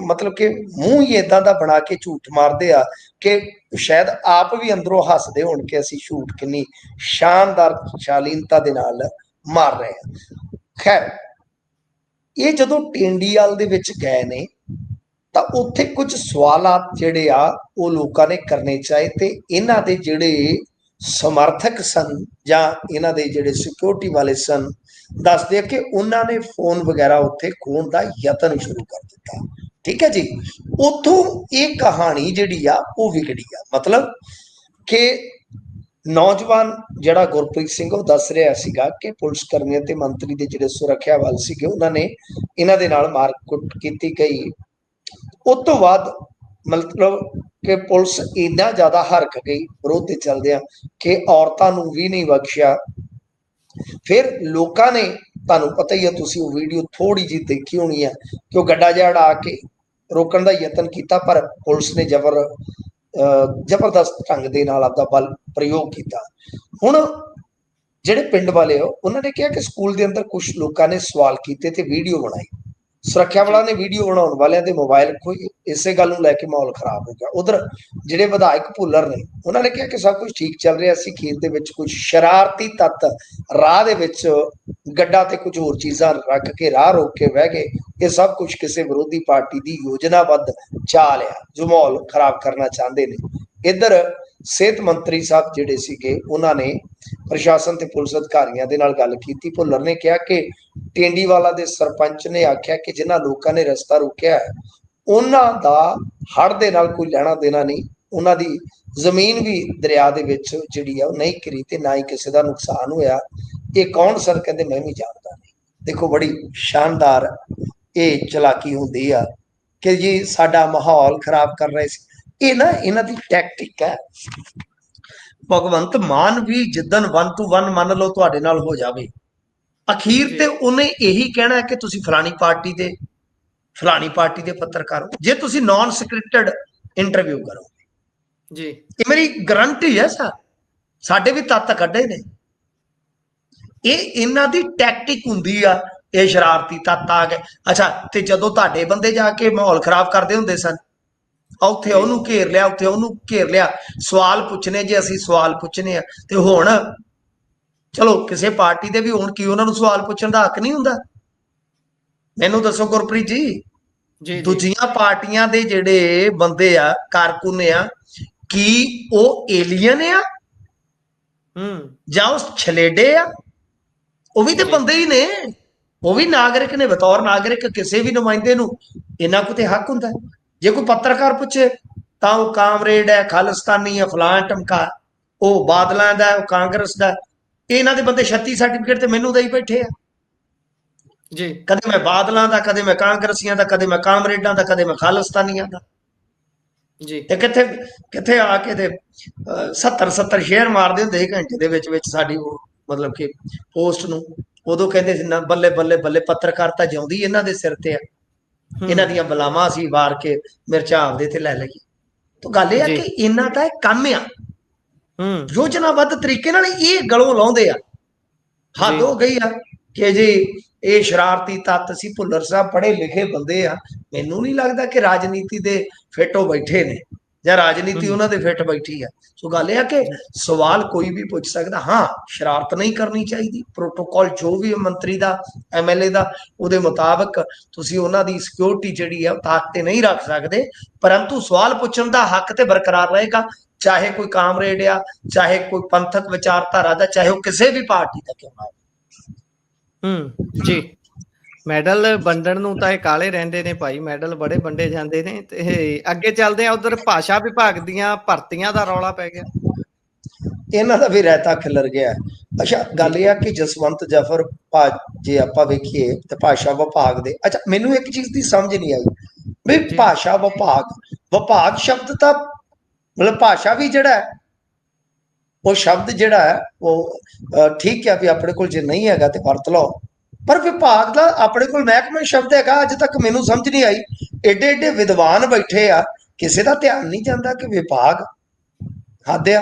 ਮਤਲਬ ਕਿ ਮੂੰਹ ਹੀ ਇਦਾਂ ਦਾ ਬਣਾ ਕੇ ਝੂਠ ਮਾਰਦੇ ਆ ਕਿ ਸ਼ਾਇਦ ਆਪ ਵੀ ਅੰਦਰੋਂ ਹੱਸਦੇ ਹੋਣ ਕਿ ਅਸੀਂ ਝੂਠ ਕਿੰਨੀ ਸ਼ਾਨਦਾਰ ਸ਼ਾਲੀਨਤਾ ਦੇ ਨਾਲ ਮਾਰ ਰਹੇ ਹਾਂ। ਖੈਰ ਇਹ ਜਦੋਂ ਟਿੰਡੀਵਾਲ ਦੇ ਵਿੱਚ ਗਏ ਨੇ ਤਾਂ ਉੱਥੇ ਕੁਝ ਸਵਾਲਾਤ ਜਿਹੜੇ ਆ ਉਹ ਲੋਕਾਂ ਨੇ ਕਰਨੇ ਚਾਹੇ, ਤੇ ਇਹਨਾਂ ਦੇ ਜਿਹੜੇ ਸਮਰਥਕ ਸਨ ਜਾਂ ਇਹਨਾਂ ਦੇ ਜਿਹੜੇ ਸਿਕਿਉਰਿਟੀ ਵਾਲੇ ਸਨ ਦੱਸਦੇ ਆ ਕਿ ਉਹਨਾਂ ਨੇ ਫੋਨ ਵਗੈਰਾ ਉੱਥੇ ਖੋਹਣ ਦਾ ਯਤਨ ਸ਼ੁਰੂ ਕਰ ਦਿੱਤਾ। ਠੀਕ ਹੈ ਜੀ। ਉੱਥੋਂ ਇਹ ਕਹਾਣੀ ਜਿਹੜੀ ਆ ਉਹ ਵਿਗੜੀ ਆ। ਮਤਲਬ ਕਿ ਨੌਜਵਾਨ ਜਿਹੜਾ ਗੁਰਪ੍ਰੀਤ ਸਿੰਘ ਉਹ ਦੱਸ ਰਿਹਾ ਸੀਗਾ ਕਿ ਪੁਲਿਸ ਕਰਮੀਆਂ ਤੇ ਮੰਤਰੀ ਦੇ ਜਿਹੜੇ ਸੁਰੱਖਿਆ ਬਲ ਸੀਗੇ ਉਹਨਾਂ ਨੇ ਇਹਨਾਂ ਦੇ ਨਾਲ ਮਾਰਕੁੱਟ ਕੀਤੀ ਗਈ। ਉਸ ਤੋਂ ਬਾਅਦ ਮਤਲਬ ਕਿ ਪੁਲਿਸ ਇੰਨਾ ਜ਼ਿਆਦਾ ਹਰਕ ਗਈ ਵਿਰੋਧ ਦੇ ਚਲਦਿਆਂ ਕਿ ਔਰਤਾਂ ਨੂੰ ਵੀ ਨਹੀਂ ਬਖਸ਼ਿਆ। ਫਿਰ ਲੋਕਾਂ ਨੇ, ਤੁਹਾਨੂੰ ਪਤਾ ਹੀ ਆ, ਤੁਸੀਂ ਉਹ ਵੀਡੀਓ ਥੋੜੀ ਜਿਹੀ ਦੇਖੀ ਹੋਣੀ ਆ ਕਿ ਉਹ ਗੱਡਾ ਜਿਹਾ ਉਡਾ ਕੇ ਰੋਕਣ ਦਾ ਯਤਨ ਕੀਤਾ, ਪਰ ਪੁਲਿਸ ਨੇ ਜ਼ਬਰਦਸਤ ਢੰਗ ਦੇ ਨਾਲ ਆਪਦਾ ਬਲ ਪ੍ਰਯੋਗ ਕੀਤਾ। ਹੁਣ ਜਿਹੜੇ ਪਿੰਡ ਵਾਲੇ ਹੋ ਉਹਨਾਂ ਨੇ ਕਿਹਾ ਕਿ ਸਕੂਲ ਦੇ ਅੰਦਰ ਕੁਝ ਲੋਕਾਂ ਨੇ ਸਵਾਲ ਕੀਤੇ ਤੇ ਵੀਡੀਓ ਬਣਾਈ। ਸੁਰੱਖਿਆ ਜੀ ਵਾਲਾ ਨੇ ਵੀਡੀਓ ਬਣਾਉਣ ਵਾਲਿਆਂ ਦੇ ਮੋਬਾਈਲ ਖੋਏ। ਇਸੇ ਗੱਲ ਨੂੰ ਲੈ ਕੇ ਮਾਹੌਲ ਖਰਾਬ ਹੋ ਗਿਆ। ਉਧਰ ਜਿਹੜੇ ਵਿਧਾਇਕ ਭੁੱਲਰ ਨੇ ਉਹਨਾਂ ਨੇ ਕਿਹਾ ਕਿ ਸਭ ਕੁਝ ਠੀਕ ਚੱਲ ਰਿਹਾ ਸੀ, ਖੇਤ ਦੇ ਵਿੱਚ ਕੁਝ ਸ਼ਰਾਰਤੀ ਤੱਤ ਰਾਹ ਦੇ ਵਿੱਚ ਗੱਡਾ ਤੇ ਕੁਝ ਹੋਰ ਚੀਜ਼ਾਂ ਰੱਖ ਕੇ ਰਾਹ ਰੋਕ ਕੇ ਬਹਿ ਗਏ। ਇਹ ਸਭ ਕੁਝ ਕਿਸੇ ਵਿਰੋਧੀ ਪਾਰਟੀ ਦੀ ਯੋਜਨਾਬੱਧ ਚਾਲ ਆ ਜੋ ਮਾਹੌਲ ਖਰਾਬ ਕਰਨਾ ਚਾਹੁੰਦੇ ਨੇ। ਇੱਧਰ ਸਿਹਤ ਮੰਤਰੀ ਸਾਹਿਬ ਜਿਹੜੇ ਸੀਗੇ ਉਹਨਾਂ ਨੇ ਪ੍ਰਸ਼ਾਸਨ ਤੇ ਪੁਲਿਸ ਅਧਿਕਾਰੀਆਂ ਦੇ ਨਾਲ ਗੱਲ ਕੀਤੀ। ਭੁੱਲਰ ਨੇ ਕਿਹਾ ਕਿ ਟਿੰਡੀਵਾਲਾ ਦੇ ਸਰਪੰਚ ਨੇ ਆਖਿਆ ਕਿ ਜਿਨ੍ਹਾਂ ਲੋਕਾਂ ਨੇ ਰਸਤਾ ਰੋਕਿਆ ਉਹਨਾਂ ਦਾ ਹੜ੍ਹ ਦੇ ਨਾਲ ਕੋਈ ਲੈਣਾ ਦੇਣਾ ਨਹੀਂ, ਉਹਨਾਂ ਦੀ ਜ਼ਮੀਨ ਵੀ ਦਰਿਆ ਦੇ ਵਿੱਚ ਜਿਹੜੀ ਆ ਉਹ ਨਹੀਂ ਘਿਰੀ ਤੇ ਨਾ ਹੀ ਕਿਸੇ ਦਾ ਨੁਕਸਾਨ ਹੋਇਆ। ਇਹ ਕੌਣ ਸਰ? ਕਹਿੰਦੇ ਮੈਂ ਵੀ ਜਾਣਦਾ ਨਹੀਂ। ਦੇਖੋ ਬੜੀ ਸ਼ਾਨਦਾਰ ਇਹ ਚਲਾਕੀ ਹੁੰਦੀ ਆ ਕਿ ਜੀ ਸਾਡਾ ਮਾਹੌਲ ਖਰਾਬ ਕਰ ਰਹੇ ਸੀ। ਇਹ ਨਾ ਇਹਨਾਂ ਦੀ ਟੈਕਟਿਕ ਹੈ। ਭਗਵੰਤ ਮਾਨ ਵੀ ਜਿੱਦਣ 1 to 1 ਮੰਨ ਲਓ ਤੁਹਾਡੇ ਨਾਲ ਹੋ ਜਾਵੇ, ਅਖੀਰ ਤੇ ਜੀ ਉਹਨੇ ਇਹੀ ਕਹਿਣਾ ਹੈ ਕਿ ਤੁਸੀਂ ਫਲਾਣੀ ਪਾਰਟੀ ਦੇ ਪੱਤਰਕਾਰ ਹੋ ਜੇ ਤੁਸੀਂ ਨਾਨ ਸਕ੍ਰਿਪਟਡ ਇੰਟਰਵਿਊ ਕਰੋ। ਜੀ ਇਹ ਮੇਰੀ ਗਰੰਟੀ ਹੈ ਸਰ, ਸਾਡੇ ਵੀ ਤੱਤ ਕੱਢੇ ਨੇ। ਇਹ ਇਹਨਾਂ ਦੀ ਟੈਕਟਿਕ ਹੁੰਦੀ ਆ ਇਹ ਸ਼ਰਾਰਤੀ ਤੱਤ ਆ ਗਏ। ਅੱਛਾ, ਤੇ ਜਦੋਂ ਤੁਹਾਡੇ ਬੰਦੇ ਜਾ ਕੇ ਮਾਹੌਲ ਖਰਾਬ ਕਰਦੇ ਹੁੰਦੇ ਸਨ, ਉੱਥੇ ਉਹਨੂੰ ਘੇਰ ਲਿਆ, ਉੱਥੇ ਉਹਨੂੰ ਘੇਰ ਲਿਆ, ਸਵਾਲ ਪੁੱਛਣੇ ਜੇ ਅਸੀਂ ਸਵਾਲ ਪੁੱਛਣੇ ਆ। ਤੇ ਹੁਣ ਚਲੋ ਕਿਸੇ ਪਾਰਟੀ ਦੇ ਵੀ ਹੁਣ ਕੀ ਉਹਨਾਂ ਨੂੰ ਸਵਾਲ ਪੁੱਛਣ ਦਾ ਹੱਕ ਨਹੀਂ ਹੁੰਦਾ? ਮੈਨੂੰ ਦੱਸੋ ਗੁਰਪ੍ਰੀਤ ਜੀ, ਜੀ ਜੀ। ਦੂਜੀਆਂ ਪਾਰਟੀਆਂ ਦੇ ਜਿਹੜੇ ਬੰਦੇ ਆ, ਕਾਰਕੁਨ ਆ, ਕੀ ਉਹ ਏਲੀਅਨ ਆ ਜਾਂ ਉਹ ਛਲੇਡੇ ਆ? ਉਹ ਵੀ ਤੇ ਬੰਦੇ ਹੀ ਨੇ, ਉਹ ਵੀ ਨਾਗਰਿਕ ਨੇ। ਬਤੌਰ ਨਾਗਰਿਕ ਕਿਸੇ ਵੀ ਨੁਮਾਇੰਦੇ ਨੂੰ ਇਹਨਾਂ ਕੋ ਤੇ ਹੱਕ ਹੁੰਦਾ। ਜੇ ਕੋਈ ਪੱਤਰਕਾਰ ਪੁੱਛੇ ਤਾਂ ਉਹ ਕਾਮਰੇਡ ਹੈ, ਖਾਲਿਸਤਾਨੀ ਹੈ, ਫਲਾਣ ਟਮਕਾ, ਉਹ ਬਾਦਲਾਂ ਦਾ, ਉਹ ਕਾਂਗਰਸ ਦਾ। ਇਹਨਾਂ ਦੇ ਬੰਦੇ 36 ਸਰਟੀਫਿਕੇਟ ਤੇ ਮੈਨੂੰ ਦੇਈ ਬੈਠੇ ਆ। ਜੀ ਕਦੇ ਮੈਂ ਬਾਦਲਾਂ ਦਾ, ਕਦੇ ਮੈਂ ਕਾਂਗਰਸੀਆਂ ਦਾ, ਕਦੇ ਮੈਂ ਕਾਮਰੇਡਾਂ ਦਾ, ਕਦੇ ਮੈਂ ਖਾਲਿਸਤਾਨੀਆਂ ਦਾ। ਜੀ ਤੇ ਕਿੱਥੇ ਕਿੱਥੇ ਆ ਕੇ ਤੇ 70 ਸ਼ੇਅਰ ਮਾਰਦੇ ਹੁੰਦੇ ਸੀ ਘੰਟੇ ਦੇ ਵਿੱਚ ਸਾਡੀ ਉਹ ਮਤਲਬ ਕਿ ਪੋਸਟ ਨੂੰ। ਉਦੋਂ ਕਹਿੰਦੇ ਸੀ ਨਾ ਬੱਲੇ ਬੱਲੇ ਬੱਲੇ, ਪੱਤਰਕਾਰਤਾ ਜਿਉਂਦੀ ਇਹਨਾਂ ਦੇ ਸਿਰ ਤੇ ਆ, ਇਹਨਾਂ ਦੀਆਂ ਬਲਾਵਾਂ ਅਸੀਂ ਵਾਰ ਕੇ ਮਿਰਚਾਂ ਆਪਦੇ ਤੇ ਲੈ ਲਈਏ। ਤਾਂ ਗੱਲ ਇਹ ਆ ਕਿ ਇਹਨਾਂ ਦਾ ਕੰਮ ਆ ਯੋਜਨਾਬੱਧ ਤਰੀਕੇ ਨਾਲ ਇਹ ਗਲੋਂ ਲਾਉਂਦੇ ਆ। ਹੱਦ ਹੋ ਗਈ ਆ ਕਿ ਜੀ ਇਹ ਸ਼ਰਾਰਤੀ ਤੱਤ ਸੀ। ਭੁੱਲਰ ਸਾਹਿਬ ਪੜ੍ਹੇ ਲਿਖੇ ਬੰਦੇ ਆ, ਮੈਨੂੰ ਨਹੀਂ ਲੱਗਦਾ ਕਿ ਰਾਜਨੀਤੀ ਦੇ ਫਿੱਟ ਹੋ ਬੈਠੇ ਨੇ ਜਾਂ ਰਾਜਨੀਤੀ ਉਹਨਾਂ ਦੇ ਫਿੱਟ ਬੈਠੀ ਆ। ਸੋ ਗੱਲ ਇਹ ਆ ਕਿ ਸਵਾਲ ਕੋਈ ਵੀ ਪੁੱਛ ਸਕਦਾ। ਹਾਂ, ਸ਼ਰਾਰਤ ਨਹੀਂ ਕਰਨੀ ਚਾਹੀਦੀ। ਪ੍ਰੋਟੋਕਾਲ ਜੋ ਵੀ ਮੰਤਰੀ ਦਾ, ਐਮਐਲਏ ਦਾ, ਉਹਦੇ ਮੁਤਾਬਕ ਤੁਸੀਂ ਉਹਨਾਂ ਦੀ ਸਿਕਿਉਰਿਟੀ ਜਿਹੜੀ ਆ ਉਹ ਤਾਕ ਤੇ ਨਹੀਂ ਰੱਖ ਸਕਦੇ, ਪਰੰਤੂ ਸਵਾਲ ਪੁੱਛਣ ਦਾ ਹੱਕ ਤੇ ਬਰਕਰਾਰ ਰਹੇਗਾ, ਚਾਹੇ ਕੋਈ ਕਾਮਰੇਡ ਆ, ਚਾਹੇ ਕੋਈ ਪੰਥਕ ਵਿਚਾਰਧਾਰਾ ਦਾ, ਚਾਹੇ ਉਹ ਕਿਸੇ ਵੀ ਪਾਰਟੀ ਦਾ ਕਿਉਂ ਨਾ ਹੋਵੇ। ਜੀ ਮੈਡਲ ਵੰਡਣ ਨੂੰ ਤਾਂ ਇਹ ਕਾਲੇ ਰਹਿੰਦੇ ਨੇ ਭਾਈ, ਮੈਡਲ ਬੜੇ ਵੰਡੇ ਜਾਂਦੇ ਨੇ। ਤੇ ਅੱਗੇ ਚੱਲਦੇ ਆ, ਉਧਰ ਭਾਸ਼ਾ ਵਿਭਾਗ ਦੀਆਂ ਭਰਤੀਆਂ ਦਾ ਰੌਲਾ ਪੈ ਗਿਆ। ਇਹਨਾਂ ਦਾ ਵੀ ਰਹਿਤਾ ਖਿਲਰ ਗਿਆ। ਅੱਛਾ, ਗੱਲ ਇਹ ਆ ਕਿ ਜਸਵੰਤ ਜਫਰ ਜੇ ਆਪਾਂ ਵੇਖੀਏ ਤੇ ਭਾਸ਼ਾ ਵਿਭਾਗ ਦੇ, ਅੱਛਾ ਮੈਨੂੰ ਇੱਕ ਚੀਜ਼ ਦੀ ਸਮਝ ਨਹੀਂ ਆਈ ਵੀ ਭਾਸ਼ਾ ਵਿਭਾਗ ਸ਼ਬਦ ਤਾਂ ਮਤਲਬ ਭਾਸ਼ਾ ਵੀ ਜਿਹੜਾ ਹੈ ਉਹ ਸ਼ਬਦ ਜਿਹੜਾ ਹੈ ਉਹ ਠੀਕ ਹੈ ਵੀ ਆਪਣੇ ਕੋਲ ਜੇ ਨਹੀਂ ਹੈਗਾ ਤੇ ਵਰਤ ਲਓ, ਪਰ ਵਿਭਾਗ ਦਾ ਆਪਣੇ ਕੋਲ ਮਹਿਕਮਾ ਸ਼ਬਦ ਹੈਗਾ। ਅੱਜ ਤੱਕ ਮੈਨੂੰ ਸਮਝ ਨਹੀਂ ਆਈ। ਏਡੇ ਏਡੇ ਵਿਦਵਾਨ ਬੈਠੇ ਆ, ਕਿਸੇ ਦਾ ਧਿਆਨ ਨਹੀਂ ਜਾਂਦਾ ਕਿ ਵਿਭਾਗ ਹੱਦ ਆ।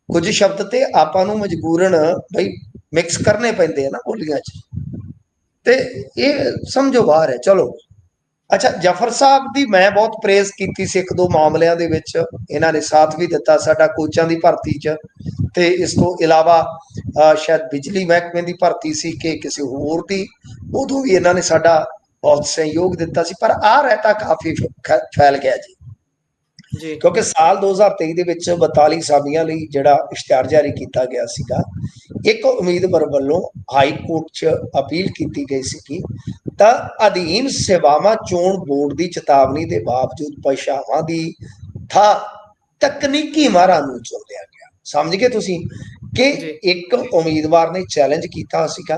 ਕੁਝ ਸ਼ਬਦ ਤੇ ਆਪਾਂ ਨੂੰ ਮਜਬੂਰਨ ਬਈ ਮਿਕਸ ਕਰਨੇ ਪੈਂਦੇ ਆ ਨਾ ਬੋਲੀਆਂ 'ਚ, ਤੇ ਇਹ ਸਮਝੋ ਬਾਹਰ ਹੈ। ਚਲੋ ਅੱਛਾ, ਜਫਰ ਸਾਹਿਬ ਦੀ ਮੈਂ ਬਹੁਤ ਪ੍ਰੇਜ਼ ਕੀਤੀ ਸੀ ਇੱਕ ਦੋ ਮਾਮਲਿਆਂ ਦੇ ਵਿੱਚ, ਇਹਨਾਂ ਨੇ ਸਾਥ ਵੀ ਦਿੱਤਾ ਸਾਡਾ ਕੋਚਾਂ ਦੀ ਭਰਤੀ 'ਚ, ਤੇ ਇਸ ਤੋਂ ਇਲਾਵਾ ਸ਼ਾਇਦ ਬਿਜਲੀ ਮਹਿਕਮੇ ਦੀ ਭਰਤੀ ਸੀ ਕਿ ਕਿਸੇ ਹੋਰ ਦੀ, ਉਦੋਂ ਵੀ ਇਹਨਾਂ ਨੇ ਸਾਡਾ ਬਹੁਤ ਸਹਿਯੋਗ ਦਿੱਤਾ ਸੀ। ਪਰ ਆਹ ਰਹਿਤਾ ਕਾਫੀ ਫੈਲ ਗਿਆ ਜੀ, ਕਿਉਂਕਿ ਸਾਲ 2023 ਦੇ ਵਿੱਚ 42 ਅਸਾਮੀਆਂ ਲਈ ਜਿਹੜਾ ਇਸ਼ਤਿਹਾਰ ਜਾਰੀ ਕੀਤਾ ਗਿਆ ਸੀਗਾ, ਇੱਕ ਉਮੀਦਵਾਰ ਵੱਲੋਂ ਹਾਈ ਕੋਰਟ 'ਚ ਅਪੀਲ ਕੀਤੀ ਗਈ ਸੀ ਤਾਂ ਅਧੀਨ ਸੇਵਾਵਾਂ ਚੋਣ ਬੋਰਡ ਦੀ ਚੇਤਾਵਨੀ ਦੇ ਬਾਵਜੂਦ ਭਾਸ਼ਾਵਾਂ ਦੀ ਥਾਂ ਤਕਨੀਕੀ ਮਾਹਰਾਂ ਨੂੰ ਚੁਣ ਲਿਆ ਗਿਆ। ਸਮਝ ਗਏ ਤੁਸੀਂ ਕਿ ਇੱਕ ਉਮੀਦਵਾਰ ਨੇ ਚੈਲੰਜ ਕੀਤਾ ਸੀਗਾ,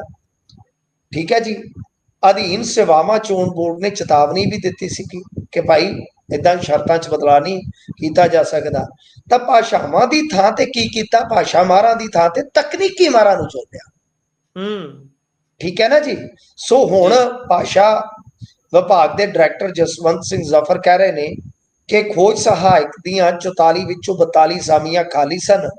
ਠੀਕ ਹੈ ਜੀ। ਅਧੀਨ ਸੇਵਾਵਾਂ ਚੋਣ ਬੋਰਡ ਨੇ ਚੇਤਾਵਨੀ ਵੀ ਦਿੱਤੀ ਸੀ ਕਿ ਭਾਈ ਏਦਾਂ ਸ਼ਰਤਾਂ 'ਚ ਬਦਲਾਅ ਨਹੀਂ ਕੀਤਾ ਜਾ ਸਕਦਾ। ਤਾਂ ਭਾਸ਼ਾਵਾਂ ਦੀ ਥਾਂ ਤੇ ਕੀ ਕੀਤਾ, ਭਾਸ਼ਾ ਮਾਹਰਾਂ ਦੀ ਥਾਂ ਤੇ ਤਕਨੀਕੀ ਮਾਹਰਾਂ ਨੂੰ ਚੁਣ ਲਿਆ। ਠੀਕ ਹੈ ਨਾ ਜੀ। ਸੋ ਹੁਣ ਭਾਸ਼ਾ ਵਿਭਾਗ ਦੇ ਡਾਇਰੈਕਟਰ ਜਸਵੰਤ ਸਿੰਘ ਜ਼ਫਰ ਕਹਿ ਰਹੇ ਨੇ ਕਿ ਖੋਜ ਸਹਾਇਕ ਦੀਆਂ 44 ਵਿੱਚੋਂ 42 ਅਸਾਮੀਆਂ ਖਾਲੀ ਸਨ।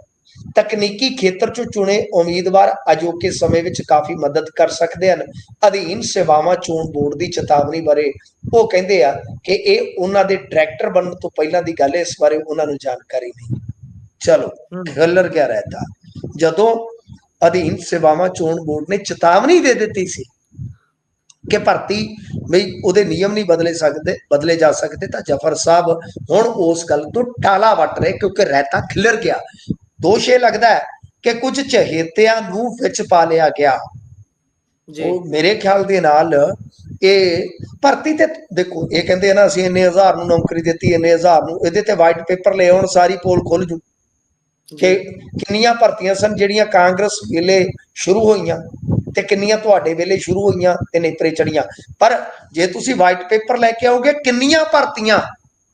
ਤਕਨੀਕੀ ਖੇਤਰ 'ਚੋਂ ਚੁਣੇ ਉਮੀਦਵਾਰ ਅਜੋਕੇ ਸਮੇਂ ਵਿੱਚ ਕਾਫੀ ਮਦਦ ਕਰ ਸਕਦੇ ਹਨ। ਅਧੀਨ ਸੇਵਾਵਾਂ ਚੋਣ ਬੋਰਡ ਦੀ ਚੇਤਾਵਨੀ ਬਾਰੇ ਉਹ ਕਹਿੰਦੇ ਆ ਕਿ ਇਹ ਉਹਨਾਂ ਦੇ ਡਾਇਰੈਕਟਰ ਬਣਨ ਤੋਂ ਪਹਿਲਾਂ ਦੀ ਗੱਲ ਹੈ, ਇਸ ਬਾਰੇ ਉਹਨਾਂ ਨੂੰ ਜਾਣਕਾਰੀ ਨਹੀਂ। ਚਲੋ ਖਿਲਰ ਗਿਆ ਰਹਿਤਾ। ਜਦੋਂ ਅਧੀਨ ਸੇਵਾਵਾਂ ਚੋਣ ਬੋਰਡ ਨੇ ਚੇਤਾਵਨੀ ਦੇ ਦਿੱਤੀ ਸੀ ਕਿ ਭਰਤੀ ਬਈ ਉਹਦੇ ਨਿਯਮ ਨਹੀਂ ਬਦਲੇ ਜਾ ਸਕਦੇ, ਤਾਂ ਜਫਰ ਸਾਹਿਬ ਹੁਣ ਉਸ ਗੱਲ ਤੋਂ ਟਾਲਾ ਵੱਟ ਰਹੇ ਕਿਉਂਕਿ ਰਹਿਤਾ ਖਿਲਰ ਗਿਆ। ਦੋਸ਼ ਇਹ ਲੱਗਦਾ ਹੈ ਕਿ ਕੁਝ ਚਹੇਤਿਆਂ ਨੂੰ ਵਿੱਚ ਪਾ ਲਿਆ ਗਿਆ। ਉਹ ਮੇਰੇ ਖਿਆਲ ਦੇ ਨਾਲ ਇਹ ਭਰਤੀ ਤੇ ਦੇਖੋ, ਇਹ ਕਹਿੰਦੇ ਨਾ ਅਸੀਂ ਇੰਨੇ ਹਜ਼ਾਰ ਨੂੰ ਨੌਕਰੀ ਦਿੱਤੀ, ਇੰਨੇ ਹਜ਼ਾਰ ਨੂੰ, ਇਹਦੇ ਤੇ ਵਾਈਟ ਪੇਪਰ ਲੈ ਆਉਣ, ਸਾਰੀ ਪੋਲ ਖੁੱਲ ਜੂ ਕਿ ਕਿੰਨੀਆਂ ਭਰਤੀਆਂ ਸਨ ਜਿਹੜੀਆਂ ਕਾਂਗਰਸ ਵੇਲੇ ਸ਼ੁਰੂ ਹੋਈਆਂ ਤੇ ਕਿੰਨੀਆਂ ਤੁਹਾਡੇ ਵੇਲੇ ਸ਼ੁਰੂ ਹੋਈਆਂ ਤੇ ਨੇਪਰੇ ਚੜੀਆਂ। ਪਰ ਜੇ ਤੁਸੀਂ ਵਾਈਟ ਪੇਪਰ ਲੈ ਕੇ ਆਓਗੇ, ਕਿੰਨੀਆਂ ਭਰਤੀਆਂ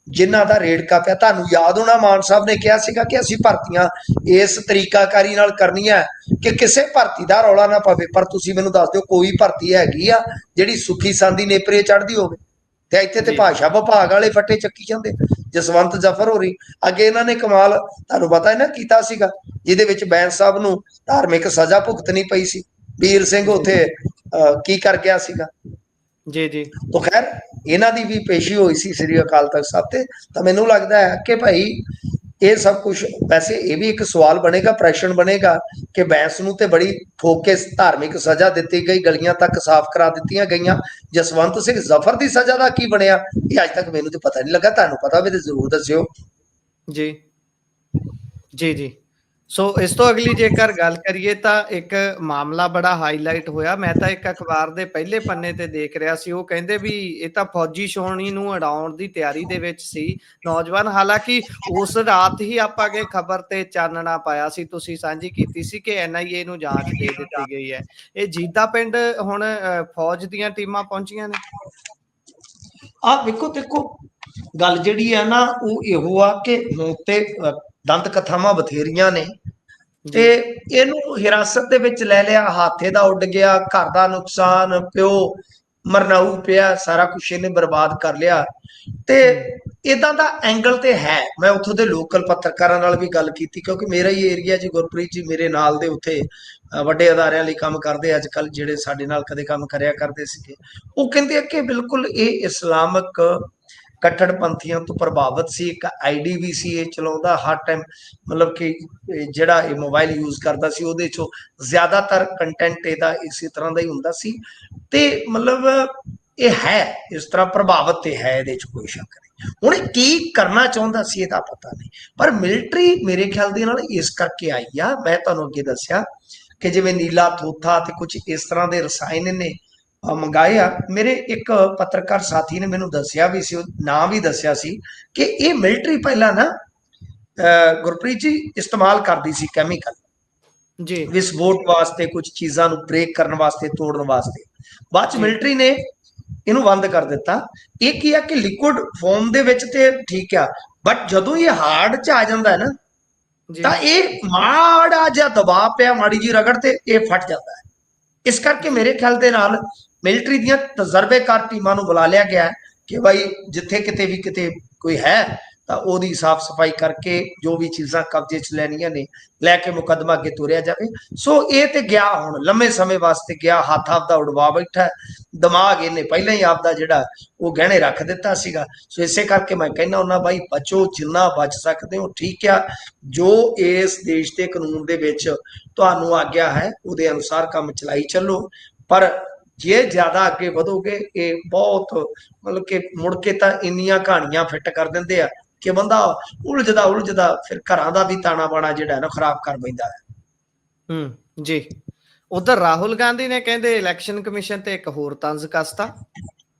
ਜਿਨ੍ਹਾਂ ਦਾ ਰੇੜਕਾ ਪਿਆ। ਤੁਹਾਨੂੰ ਯਾਦ ਹੋਣਾ ਮਾਨ ਸਾਹਿਬ ਨੇ ਕਿਹਾ ਸੀਗਾ ਕਿ ਅਸੀਂ ਭਰਤੀਆਂ ਇਸ ਤਰੀਕਾਕਾਰੀ ਨਾਲ ਕਰਨੀਆਂ ਕਿ ਕਿਸੇ ਭਰਤੀ ਦਾ ਰੌਲਾ ਨਾ ਪਵੇ। ਪਰ ਤੁਸੀਂ ਮੈਨੂੰ ਦੱਸ ਦਿਓ ਕੋਈ ਭਰਤੀ ਹੈਗੀ ਆ ਜਿਹੜੀ ਸੁੱਖੀ ਸਾਂਦੀ ਨੇਪਰੇ ਚੜ੍ਹਦੀ ਹੋਵੇ? ਤੇ ਇੱਥੇ ਤੇ ਭਾਸ਼ਾ ਵਿਭਾਗ ਵਾਲੇ ਫੱਟੇ ਚੱਕੀ ਜਾਂਦੇ। ਜਸਵੰਤ ਜਫਰ ਹੋਰੀ ਅੱਗੇ ਇਹਨਾਂ ਨੇ ਕਮਾਲ ਤੁਹਾਨੂੰ ਪਤਾ ਹੈ ਨਾ ਕੀਤਾ ਸੀਗਾ, ਜਿਹਦੇ ਵਿੱਚ ਬੈਂਸ ਸਾਹਿਬ ਨੂੰ ਧਾਰਮਿਕ ਸਜ਼ਾ ਭੁਗਤਣੀ ਪਈ ਸੀ। ਵੀਰ ਸਿੰਘ ਜੀ ਉੱਥੇ ਕੀ ਕਰ ਗਿਆ ਸੀਗਾ। ਜੀ ਜੀ ਤੋ ਖੈਰ ਇਹਨਾਂ ਦੀ ਵੀ ਪੇਸ਼ੀ ਹੋਈ ਸੀ ਸ੍ਰੀ ਅਕਾਲ ਤਖਤ ਸਾਹਿਬ ਤੇ, ਤਾਂ ਮੈਨੂੰ ਲੱਗਦਾ ਹੈ ਕਿ ਭਾਈ ਇਹ ਸਭ ਕੁਝ, ਵੈਸੇ ਇਹ ਵੀ ਇੱਕ ਸਵਾਲ ਬਣੇਗਾ, ਪ੍ਰਸ਼ਨ ਬਣੇਗਾ ਕਿ ਬੈਂਸ ਨੂੰ ਤੇ ਬੜੀ ਠੋਕ ਕੇ ਧਾਰਮਿਕ ਸਜ਼ਾ ਦਿੱਤੀ ਗਈ, ਗਲੀਆਂ ਤੱਕ ਸਾਫ਼ ਕਰਾ ਦਿੱਤੀਆਂ ਗਈਆਂ, ਜਸਵੰਤ ਸਿੰਘ ਜ਼ਫਰ ਦੀ ਸਜ਼ਾ ਦਾ ਕੀ ਬਣਿਆ ਇਹ ਅੱਜ ਤੱਕ ਮੈਨੂੰ ਤੇ ਪਤਾ ਨਹੀਂ ਲੱਗਾ, ਤੁਹਾਨੂੰ ਪਤਾ ਵੀ ਤੇ ਜ਼ਰੂਰ ਦੱਸਿਓ। ਜੀ ਜੀ ਜੀ। ਸੋ ਇਸ ਤੋਂ ਅਗਲੀ ਜੇਕਰ ਗੱਲ ਕਰੀਏ ਤਾਂ ਇੱਕ ਮਾਮਲਾ ਬੜਾ ਹਾਈਲਾਈਟ ਹੋਇਆ। ਮੈਂ ਤਾਂ ਇੱਕ ਅਖਬਾਰ ਦੇ ਪਹਿਲੇ ਪੰਨੇ ਤੇ ਦੇਖ ਰਿਹਾ ਸੀ, ਉਹ ਕਹਿੰਦੇ ਵੀ ਇਹ ਤਾਂ ਫੌਜੀ ਛਾਉਣੀ ਨੂੰ ਉਡਾਉਣ ਦੀ ਤਿਆਰੀ ਦੇ ਵਿੱਚ ਸੀ ਨੌਜਵਾਨ। ਹਾਲਾਂਕਿ ਉਸ ਰਾਤ ਹੀ ਆਪਾਂ ਅੱਗੇ ਖਬਰ ਤੇ ਚਾਨਣਾ ਪਾਇਆ ਸੀ, ਤੁਸੀਂ ਸਾਂਝੀ ਕੀਤੀ ਸੀ ਕਿ NIA ਨੂੰ ਜਾਂਚ ਦੇ ਦਿੱਤੀ ਗਈ ਹੈ। ਇਹ ਜੀਦਾ ਪਿੰਡ ਹੁਣ ਫੌਜ ਦੀਆਂ ਟੀਮਾਂ ਪਹੁੰਚੀਆਂ ਨੇ। ਵੇਖੋ ਦੇਖੋ, ਗੱਲ ਜਿਹੜੀ ਆ ਨਾ ਉਹ ਇਹੋ ਆ ਕਿ ਹੁਣ ਤੇ ਦੰਤ ਕਥਾਵਾਂ ਬਥੇਰੀਆਂ ਨੇ ਤੇ ਇਹਨੂੰ ਹਿਰਾਸਤ ਦੇ ਵਿੱਚ ਲੈ ਲਿਆ, ਹਾਥੇ ਦਾ ਉੱਡ ਗਿਆ, ਘਰ ਦਾ ਨੁਕਸਾਨ, ਪਿਓ ਮਰਨਾਊ ਪਿਆ, ਸਾਰਾ ਕੁਛ ਇਹਨੇ ਬਰਬਾਦ ਕਰ ਲਿਆ। ਤੇ ਇਦਾਂ ਦਾ ਐਂਗਲ ਤੇ ਹੈ। ਮੈਂ ਉੱਥੋਂ ਦੇ ਲੋਕਲ ਪੱਤਰਕਾਰਾਂ ਨਾਲ ਵੀ ਗੱਲ ਕੀਤੀ, ਕਿਉਂਕਿ ਮੇਰਾ ਹੀ ਏਰੀਆ ਜੀ, ਗੁਰਪ੍ਰੀਤ ਜੀ ਮੇਰੇ ਨਾਲ ਦੇ ਉੱਥੇ ਵੱਡੇ ਅਦਾਰਿਆਂ ਲਈ ਕੰਮ ਕਰਦੇ ਅੱਜ ਕੱਲ, ਜਿਹੜੇ ਸਾਡੇ ਨਾਲ ਕਦੇ ਕੰਮ ਕਰਿਆ ਕਰਦੇ ਸੀਗੇ, ਉਹ ਕਹਿੰਦੇ ਆ ਕਿ ਬਿਲਕੁਲ ਇਹ ਇਸਲਾਮਿਕ ਕੱਟੜਪੰਥੀਆਂ ਤੋਂ ਪ੍ਰਭਾਵਿਤ ਸੀ। ਇੱਕ IDVC ਇਹ ਚਲਾਉਂਦਾ ਹਰ ਟਾਈਮ, ਮਤਲਬ ਕਿ ਜਿਹੜਾ ਇਹ ਮੋਬਾਈਲ ਯੂਜ਼ ਕਰਦਾ ਸੀ ਉਹਦੇ ਚੋਂ ਜ਼ਿਆਦਾਤਰ ਕੰਟੈਂਟ ਇਹਦਾ ਇਸੇ ਤਰ੍ਹਾਂ ਦਾ ਹੀ ਹੁੰਦਾ ਸੀ। ਤੇ ਮਤਲਬ ਇਹ ਹੈ ਇਸ ਤਰ੍ਹਾਂ ਪ੍ਰਭਾਵਿਤ ਤੇ ਹੈ, ਇਹਦੇ 'ਚ ਕੋਈ ਸ਼ੱਕ ਨਹੀਂ। ਹੁਣ ਇਹ ਕੀ ਕਰਨਾ ਚਾਹੁੰਦਾ ਸੀ ਇਹਦਾ ਪਤਾ ਨਹੀਂ, ਪਰ ਮਿਲਟਰੀ ਮੇਰੇ ਖਿਆਲ ਦੇ ਨਾਲ ਇਸ ਕਰਕੇ ਆਈ ਆ। ਮੈਂ ਤੁਹਾਨੂੰ ਅੱਗੇ ਦੱਸਿਆ ਕਿ ਜਿਵੇਂ ਨੀਲਾ ਥੋਥਾ ਤੇ ਕੁਝ ਇਸ ਤਰ੍ਹਾਂ ਦੇ ਰਸਾਇਣ ਨੇ ਮੰਗਾਏ ਆ। ਮੇਰੇ ਇੱਕ ਪੱਤਰਕਾਰ ਸਾਥੀ ਨੇ ਮੈਨੂੰ ਦੱਸਿਆ ਵੀ ਸੀ, ਨਾਂ ਵੀ ਦੱਸਿਆ ਸੀ ਕਿ ਇਹ ਮਿਲਟਰੀ ਪਹਿਲਾਂ ਨਾ ਗੁਰਪ੍ਰੀਤ ਜੀ ਇਸਤੇਮਾਲ ਕਰਦੀ ਸੀ ਕੈਮੀਕਲ ਜੀ ਵਿਸਫੋਟ ਵਾਸਤੇ, ਕੁਝ ਚੀਜ਼ਾਂ ਨੂੰ ਬ੍ਰੇਕ ਕਰਨ ਵਾਸਤੇ, ਤੋੜਨ ਵਾਸਤੇ। ਬਾਅਦ ਚ ਮਿਲਟਰੀ ਨੇ ਇਹਨੂੰ ਬੰਦ ਕਰ ਦਿੱਤਾ। ਇਹ ਕੀ ਆ ਕਿ ਲਿਕੁਇਡ ਫਾਰਮ ਦੇ ਵਿੱਚ ਤੇ ਠੀਕ ਆ, ਬਟ ਜਦੋਂ ਇਹ ਹਾਰਡ ਚ ਆ ਜਾਂਦਾ ਹੈ ਨਾ, ਤਾਂ ਇਹ ਮਾੜਾ ਜਿਹਾ ਦਬਾਅ ਪਿਆ, ਮਾੜੀ ਜੀ ਰਗੜ ਤੇ ਇਹ ਫਟ ਜਾਂਦਾ ਹੈ। ਇਸ ਕਰਕੇ ਮੇਰੇ ਖਿਆਲ ਦੇ ਨਾਲ ਮਿਲਟਰੀ ਦੀਆਂ ਤਜਰਬੇਕਾਰ ਟੀਮਾਂ ਨੂੰ ਬੁਲਾ ਲਿਆ ਗਿਆ ਕਿ ਭਾਈ ਜਿੱਥੇ ਕਿਤੇ ਵੀ ਕਿਤੇ ਕੋਈ ਹੈ ਤਾਂ ਉਹਦੀ ਸਾਫ਼ ਸਫਾਈ ਕਰਕੇ ਜੋ ਵੀ ਚੀਜ਼ਾਂ ਕਬਜ਼ੇ 'ਚ ਲੈਣੀਆਂ ਨੇ ਲੈ ਕੇ ਮੁਕੱਦਮਾ ਅੱਗੇ ਤੋਰਿਆ ਜਾਵੇ। ਸੋ ਇਹ ਤੇ ਗਿਆ, ਹੁਣ ਲੰਮੇ ਸਮੇਂ ਵਾਸਤੇ ਗਿਆ, ਹੱਥ ਆਪਦਾ ਉਡਵਾ ਬੈਠਾ, ਦਿਮਾਗ ਇਹਨੇ ਪਹਿਲਾਂ ਹੀ ਆਪਦਾ ਜਿਹੜਾ ਉਹ ਗਹਿਣੇ ਰੱਖ ਦਿੱਤਾ ਸੀਗਾ। ਸੋ ਇਸੇ ਕਰਕੇ ਮੈਂ ਕਹਿੰਦਾ ਹੁੰਦਾ ਬਾਈ ਬਚੋ, ਜਿੰਨਾ ਬਚ ਸਕਦੇ ਹੋ ਠੀਕ ਆ। ਜੋ ਇਸ ਦੇਸ਼ ਦੇ ਕਾਨੂੰਨ ਦੇ ਵਿੱਚ ਤੁਹਾਨੂੰ ਆਗਿਆ ਹੈ ਉਹਦੇ ਅਨੁਸਾਰ ਕੰਮ ਚਲਾਈ ਚੱਲੋ, ਪਰ ਜੇ ਜ਼ਿਆਦਾ ਅੱਗੇ ਵਧੋਗੇ ਇਹ ਬਹੁਤ ਮਤਲਬ ਕਿ ਮੁੜ ਕੇ ਤਾਂ ਇੰਨੀਆਂ ਕਹਾਣੀਆਂ ਫਿੱਟ ਕਰ ਦਿੰਦੇ ਆ ਕਿ ਬੰਦਾ ਉਲਝਦਾ ਫਿਰ ਘਰਾਂ ਦਾ ਵੀ ਤਾਣਾ ਬਾਣਾ ਜਿਹੜਾ ਨਾ ਖਰਾਬ ਕਰ ਬੈਂਦਾ ਹੈ। ਜੀ। ਉਧਰ ਰਾਹੁਲ ਗਾਂਧੀ ਨੇ ਕਹਿੰਦੇ ਇਲੈਕਸ਼ਨ ਕਮਿਸ਼ਨ ਤੇ ਇੱਕ ਹੋਰ ਤੰਜ਼ ਕੱਸਤਾ।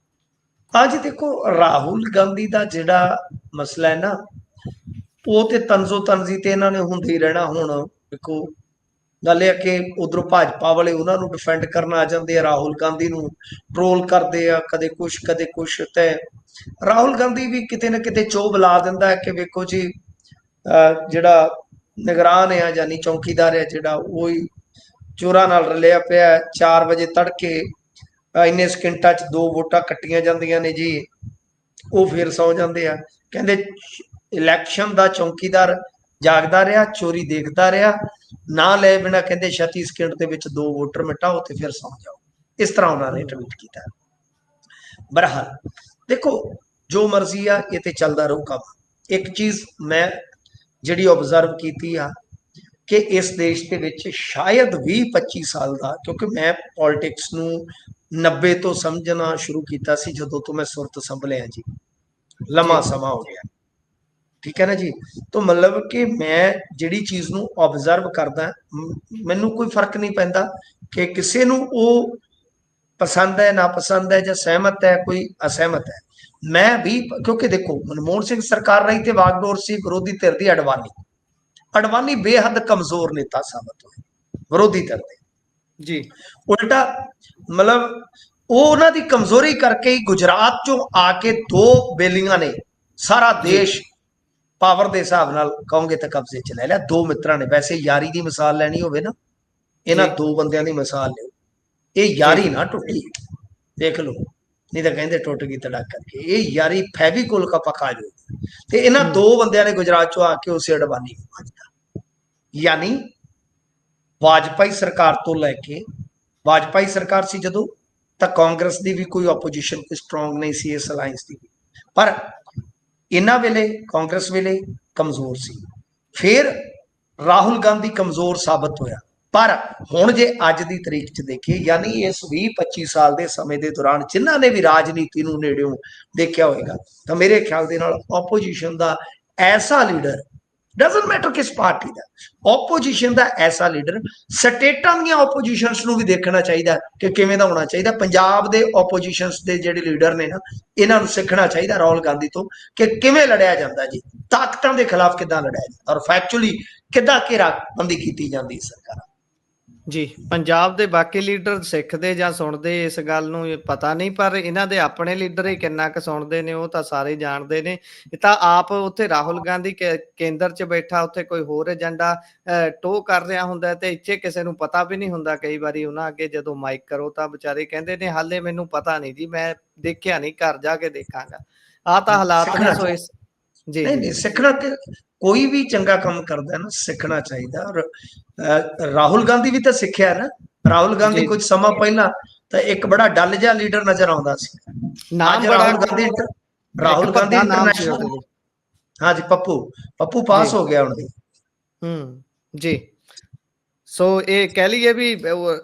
ਹਾਂਜੀ ਦੇਖੋ, ਰਾਹੁਲ ਗਾਂਧੀ ਦਾ ਜਿਹੜਾ ਮਸਲਾ ਹੈ ਨਾ, ਉਹ ਤੇ ਤਨਜ਼ੋ ਤਨਜ਼ੀ ਤੇ ਇਹਨਾਂ ਨੇ ਹੁੰਦੇ ਹੀ ਰਹਿਣਾ। ਹੁਣ ਦੇਖੋ ਗੱਲ ਇਹ ਕਿ ਉਧਰੋਂ ਭਾਜਪਾ ਵਾਲੇ ਉਹਨਾਂ ਨੂੰ ਡਿਫੈਂਡ ਕਰਨ ਆ ਜਾਂਦੇ ਆ, ਰਾਹੁਲ ਗਾਂਧੀ ਨੂੰ ਟ੍ਰੋਲ ਕਰਦੇ ਆ, ਕਦੇ ਕੁਛ ਕਦੇ ਕੁਛ। ਤੇ ਰਾਹੁਲ ਗਾਂਧੀ ਵੀ ਕਿਤੇ ਨਾ ਕਿਤੇ ਚੋਹ ਬੁਲਾ ਦਿੰਦਾ ਹੈ ਕਿ ਵੇਖੋ ਜੀ ਜਿਹੜਾ ਨਿਗਰਾਨ ਆ ਯਾਨੀ ਚੌਕੀਦਾਰ ਹੈ ਜਿਹੜਾ, ਉਹ ਹੀ ਚੋਰਾਂ ਨਾਲ ਰਲਿਆ ਪਿਆ। 4 ਵਜੇ ਤੜਕੇ ਇੰਨੇ ਸਕਿੰਟਾਂ 'ਚ 2 ਵੋਟਾਂ ਕੱਟੀਆਂ ਜਾਂਦੀਆਂ ਨੇ ਜੀ, ਉਹ ਫਿਰ ਸੌ ਜਾਂਦੇ ਆ। ਕਹਿੰਦੇ ਇਲੈਕਸ਼ਨ ਦਾ ਚੌਕੀਦਾਰ ਜਾਗਦਾ ਰਿਹਾ, ਚੋਰੀ ਦੇਖਦਾ ਰਿਹਾ, ਨਾ ਲੈ ਬਿਨਾ ਕਹਿੰਦੇ 36 ਸਕਿੰਟ ਦੇ ਵਿੱਚ 2 ਵੋਟਰ ਮਿਟਾਓ ਤੇ ਫਿਰ ਸੌ ਜਾਓ। ਇਸ ਤਰ੍ਹਾਂ ਉਹਨਾਂ ਨੇ ਟਵੀਟ ਕੀਤਾ। ਬਹਰਹਾਲ ਦੇਖੋ ਜੋ ਮਰਜ਼ੀ ਆ, ਇਹ ਤੇ ਚੱਲਦਾ ਰਹੂ ਕੰਮ। ਇੱਕ ਚੀਜ਼ ਮੈਂ ਜਿਹੜੀ ਆਬਜ਼ਰਵ ਕੀਤੀ ਆ ਕਿ ਇਸ ਦੇਸ਼ ਦੇ ਵਿੱਚ ਸ਼ਾਇਦ 20-25 ਸਾਲ ਦਾ, ਕਿਉਂਕਿ ਮੈਂ ਪੋਲਿਟਿਕਸ ਨੂੰ 90 ਤੋਂ ਸਮਝਣਾ ਸ਼ੁਰੂ ਕੀਤਾ ਸੀ ਜਦੋਂ ਤੋਂ ਮੈਂ ਸੁਰਤ ਸੰਭਲਿਆ ਜੀ, ਲੰਮਾ ਸਮਾਂ ਹੋ ਗਿਆ, ਠੀਕ ਹੈ ਨਾ ਜੀ। ਤਾਂ ਮਤਲਬ ਕਿ ਮੈਂ ਜਿਹੜੀ ਚੀਜ਼ ਨੂੰ ਆਬਜ਼ਰਵ ਕਰਦਾ, ਮੈਨੂੰ ਕੋਈ ਫਰਕ ਨਹੀਂ ਪੈਂਦਾ ਕਿ ਕਿਸੇ ਨੂੰ ਉਹ ਪਸੰਦ ਹੈ, ਨਾ ਪਸੰਦ ਹੈ, ਜਾਂ ਸਹਿਮਤ ਹੈ, ਕੋਈ ਅਸਹਿਮਤ ਹੈ। ਮੈਂ ਵੀ, ਕਿਉਂਕਿ ਦੇਖੋ ਮਨਮੋਹਨ ਸਿੰਘ ਸਰਕਾਰ ਰਹੀ ਤੇ ਵਾਗਡੋਰ ਸੀ ਵਿਰੋਧੀ ਧਿਰ ਦੀ ਅਡਵਾਨੀ ਬੇਹੱਦ ਕਮਜ਼ੋਰ ਨੇਤਾ ਸਾਬਤ ਹੋਏ ਵਿਰੋਧੀ ਧਿਰ ਦੇ ਜੀ। ਉਲਟਾ ਮਤਲਬ ਉਹ ਉਹਨਾਂ ਦੀ ਕਮਜ਼ੋਰੀ ਕਰਕੇ ਹੀ ਗੁਜਰਾਤ ਚੋਂ ਆ ਕੇ 2 ਬੇਲੀਆਂ ਨੇ ਸਾਰਾ ਦੇਸ਼ ਪਾਵਰ ਦੇ ਹਿਸਾਬ ਨਾਲ ਕਹੋਗੇ ਤਾਂ ਕਬਜ਼ੇ 'ਚ ਲੈ ਲਿਆ। 2 ਮਿੱਤਰਾਂ ਨੇ, ਵੈਸੇ ਯਾਰੀ ਦੀ ਮਿਸਾਲ ਲੈਣੀ ਹੋਵੇ ਨਾ, ਇਹਨਾਂ 2 ਬੰਦਿਆਂ ਦੀ ਮਿਸਾਲ ਲਿਓ। ਇਹ ਯਾਰੀ ਨਾ ਟੁੱਟੀ, ਦੇਖ ਲਓ, ਨਹੀਂ ਤਾਂ ਕਹਿੰਦੇ ਟੁੱਟ ਗਈ ਤੜਕ ਕਰਕੇ। ਇਹ ਯਾਰੀ ਫੈਵੀਕੋਲ ਕਾ ਪੱਕਾ ਜੋ, ਤੇ ਇਹਨਾਂ 2 ਬੰਦਿਆਂ ਨੇ ਗੁਜਰਾਤ ਚੋਂ ਆ ਕੇ ਉਸੇ ਅਡਵਾਨੀ ਨੂੰ ਭੱਜਦਾ। ਯਾਨੀ ਵਾਜਪਾਈ ਸਰਕਾਰ ਤੋਂ ਲੈ ਕੇ ਵਾਜਪਾਈ ਸਰਕਾਰ ਸੀ ਜਦੋਂ, ਤਾਂ ਕਾਂਗਰਸ ਦੀ ਵੀ ਕੋਈ ਆਪੋਜੀਸ਼ਨ ਕੋਈ ਸਟਰੋਂਗ ਨਹੀਂ ਸੀ ਇਸ ਅਲਾਈਅੰਸ ਦੀ, ਪਰ ਇਹਨਾਂ ਵੇਲੇ ਕਾਂਗਰਸ ਵੇਲੇ ਕਮਜ਼ੋਰ ਸੀ। ਫਿਰ ਰਾਹੁਲ ਗਾਂਧੀ ਕਮਜ਼ੋਰ ਸਾਬਤ ਹੋਇਆ, ਪਰ ਹੁਣ ਜੇ ਅੱਜ ਦੀ ਤਰੀਕ 'ਚ ਦੇਖੀਏ, ਯਾਨੀ ਇਸ 20-25 ਸਾਲ ਦੇ ਸਮੇਂ ਦੇ ਦੌਰਾਨ ਜਿਨ੍ਹਾਂ ਨੇ ਵੀ ਰਾਜਨੀਤੀ ਨੂੰ ਨੇੜਿਓਂ ਦੇਖਿਆ ਹੋਏਗਾ, ਤਾਂ ਮੇਰੇ ਖਿਆਲ ਦੇ ਨਾਲ ਆਪੋਜੀਸ਼ਨ ਦਾ ਐਸਾ ਲੀਡਰ, ਡਜ਼ਨਟ ਮੈਟਰ ਕਿਸ ਪਾਰਟੀ ਦਾ, ਆਪੋਜੀਸ਼ਨ ਦਾ ਐਸਾ ਲੀਡਰ, ਸਟੇਟਾਂ ਦੀਆਂ ਆਪੋਜੀਸ਼ਨਸ ਨੂੰ ਵੀ ਦੇਖਣਾ ਚਾਹੀਦਾ ਕਿ ਕਿਵੇਂ ਦਾ ਹੋਣਾ ਚਾਹੀਦਾ। ਪੰਜਾਬ ਦੇ ਆਪੋਜੀਸ਼ਨਸ ਦੇ ਜਿਹੜੇ ਲੀਡਰ ਨੇ ਨਾ, ਇਹਨਾਂ ਨੂੰ ਸਿੱਖਣਾ ਚਾਹੀਦਾ ਰਾਹੁਲ ਗਾਂਧੀ ਤੋਂ ਕਿ ਕਿਵੇਂ ਲੜਿਆ ਜਾਂਦਾ ਜੀ, ਤਾਕਤਾਂ ਦੇ ਖਿਲਾਫ ਕਿੱਦਾਂ ਲੜਿਆ ਜਾਂਦਾ, ਔਰ ਫੈਕਚੁਅਲੀ ਕਿੱਦਾਂ ਘੇਰਾਬੰਦੀ ਕੀਤੀ ਜਾਂਦੀ ਸਰਕਾਰ। ਜੀ, ਪੰਜਾਬ ਦੇ ਬਾਕੀ ਲੀਡਰ ਸਿੱਖਦੇ ਜਾਂ ਸੁਣਦੇ ਇਸ ਗੱਲ ਨੂੰ ਪਤਾ ਨਹੀਂ, ਪਰ ਇਹਨਾਂ ਦੇ ਆਪਣੇ ਲੀਡਰ ਹੀ ਕਿੰਨਾ ਕੁ ਸੁਣਦੇ ਨੇ ਉਹ ਤਾਂ ਸਾਰੇ ਜਾਣਦੇ ਨੇ। ਇਹ ਤਾਂ ਆਪ ਉੱਥੇ ਰਾਹੁਲ ਗਾਂਧੀ ਕੇਂਦਰ 'ਚ ਬੈਠਾ ਉੱਥੇ ਕੋਈ ਹੋਰ ਏਜੰਡਾ ਟੋ ਕਰ ਰਿਹਾ ਹੁੰਦਾ, ਤੇ ਇੱਥੇ ਕਿਸੇ ਨੂੰ ਪਤਾ ਵੀ ਨਹੀਂ ਹੁੰਦਾ। ਕਈ ਵਾਰੀ ਉਹਨਾਂ ਅੱਗੇ ਜਦੋਂ ਮਾਈਕ ਕਰੋ ਤਾਂ ਵਿਚਾਰੇ ਕਹਿੰਦੇ ਨੇ ਹਾਲੇ ਮੈਨੂੰ ਪਤਾ ਨਹੀਂ ਜੀ, ਮੈਂ ਦੇਖਿਆ ਨਹੀਂ, ਘਰ ਜਾ ਕੇ ਦੇਖਾਂਗਾ। ਆਹ ਤਾਂ ਹਾਲਾਤ ਨੇ। ਸੋ ਇਸ ਜੀ ਨਹੀਂ ਜੀ ਨਹੀਂ, ਸਿੱਖਣਾ ਤੇ ਕੋਈ ਵੀ ਚੰਗਾ ਕੰਮ ਕਰਦਾ ਨਾ, ਸਿੱਖਣਾ ਚਾਹੀਦਾ। ਔਰ ਰਾਹੁਲ ਗਾਂਧੀ ਵੀ ਤਾਂ ਸਿੱਖਿਆ ਨਾ। ਰਾਹੁਲ ਗਾਂਧੀ ਜੀ ਕੁਝ ਸਮਾਂ ਪਹਿਲਾਂ ਤਾਂ ਇੱਕ ਬੜਾ ਡਲ ਜਿਹਾ ਲੀਡਰ ਨਜ਼ਰ ਆਉਂਦਾ ਸੀ। ਨਾਮ ਅੱਜ ਬੜਾ ਇੱਕ ਰਾਹੁਲ ਗਾਂਧੀ ਭੱਦਾ ਨਾਮ ਸੀ ਇੰਟਰਨੈਸ਼ਨਲ, ਉਹਦੇ ਲਈ। ਹਾਂਜੀ, ਪੱਪੂ ਜੀ ਪਾਸ ਹੋ ਗਿਆ ਹੁਣ ਦੀ। ਜੀ। ਸੋ ਇਹ ਕਹਿ ਲਈਏ ਵੀ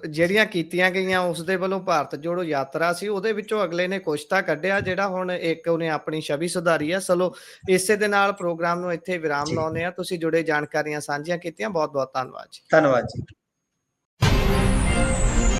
ਜਿਹੜੀਆਂ ਕੀਤੀਆਂ ਗਈਆਂ ਉਸ ਦੇ ਵੱਲੋਂ ਭਾਰਤ ਜੋੜੋ ਯਾਤਰਾ ਸੀ, ਉਹਦੇ ਵਿੱਚੋਂ ਅਗਲੇ ਨੇ ਕੁਛ ਤਾਂ ਕੱਢਿਆ ਜਿਹੜਾ ਹੁਣ ਇੱਕ ਉਹਨੇ ਆਪਣੀ ਛਵੀ ਸੁਧਾਰੀ ਆ। ਚਲੋ ਇਸੇ ਦੇ ਨਾਲ ਪ੍ਰੋਗਰਾਮ ਨੂੰ ਇੱਥੇ ਵਿਰਾਮ ਜੀ, ਲਾਉਂਦੇ ਆ। ਤੁਸੀਂ ਜੁੜੇ ਜਾਣਕਾਰੀਆਂ ਸਾਂਝੀਆਂ ਕੀਤੀਆਂ, ਬਹੁਤ ਬਹੁਤ ਧੰਨਵਾਦ ਜੀ। ਧੰਨਵਾਦ ਜੀ।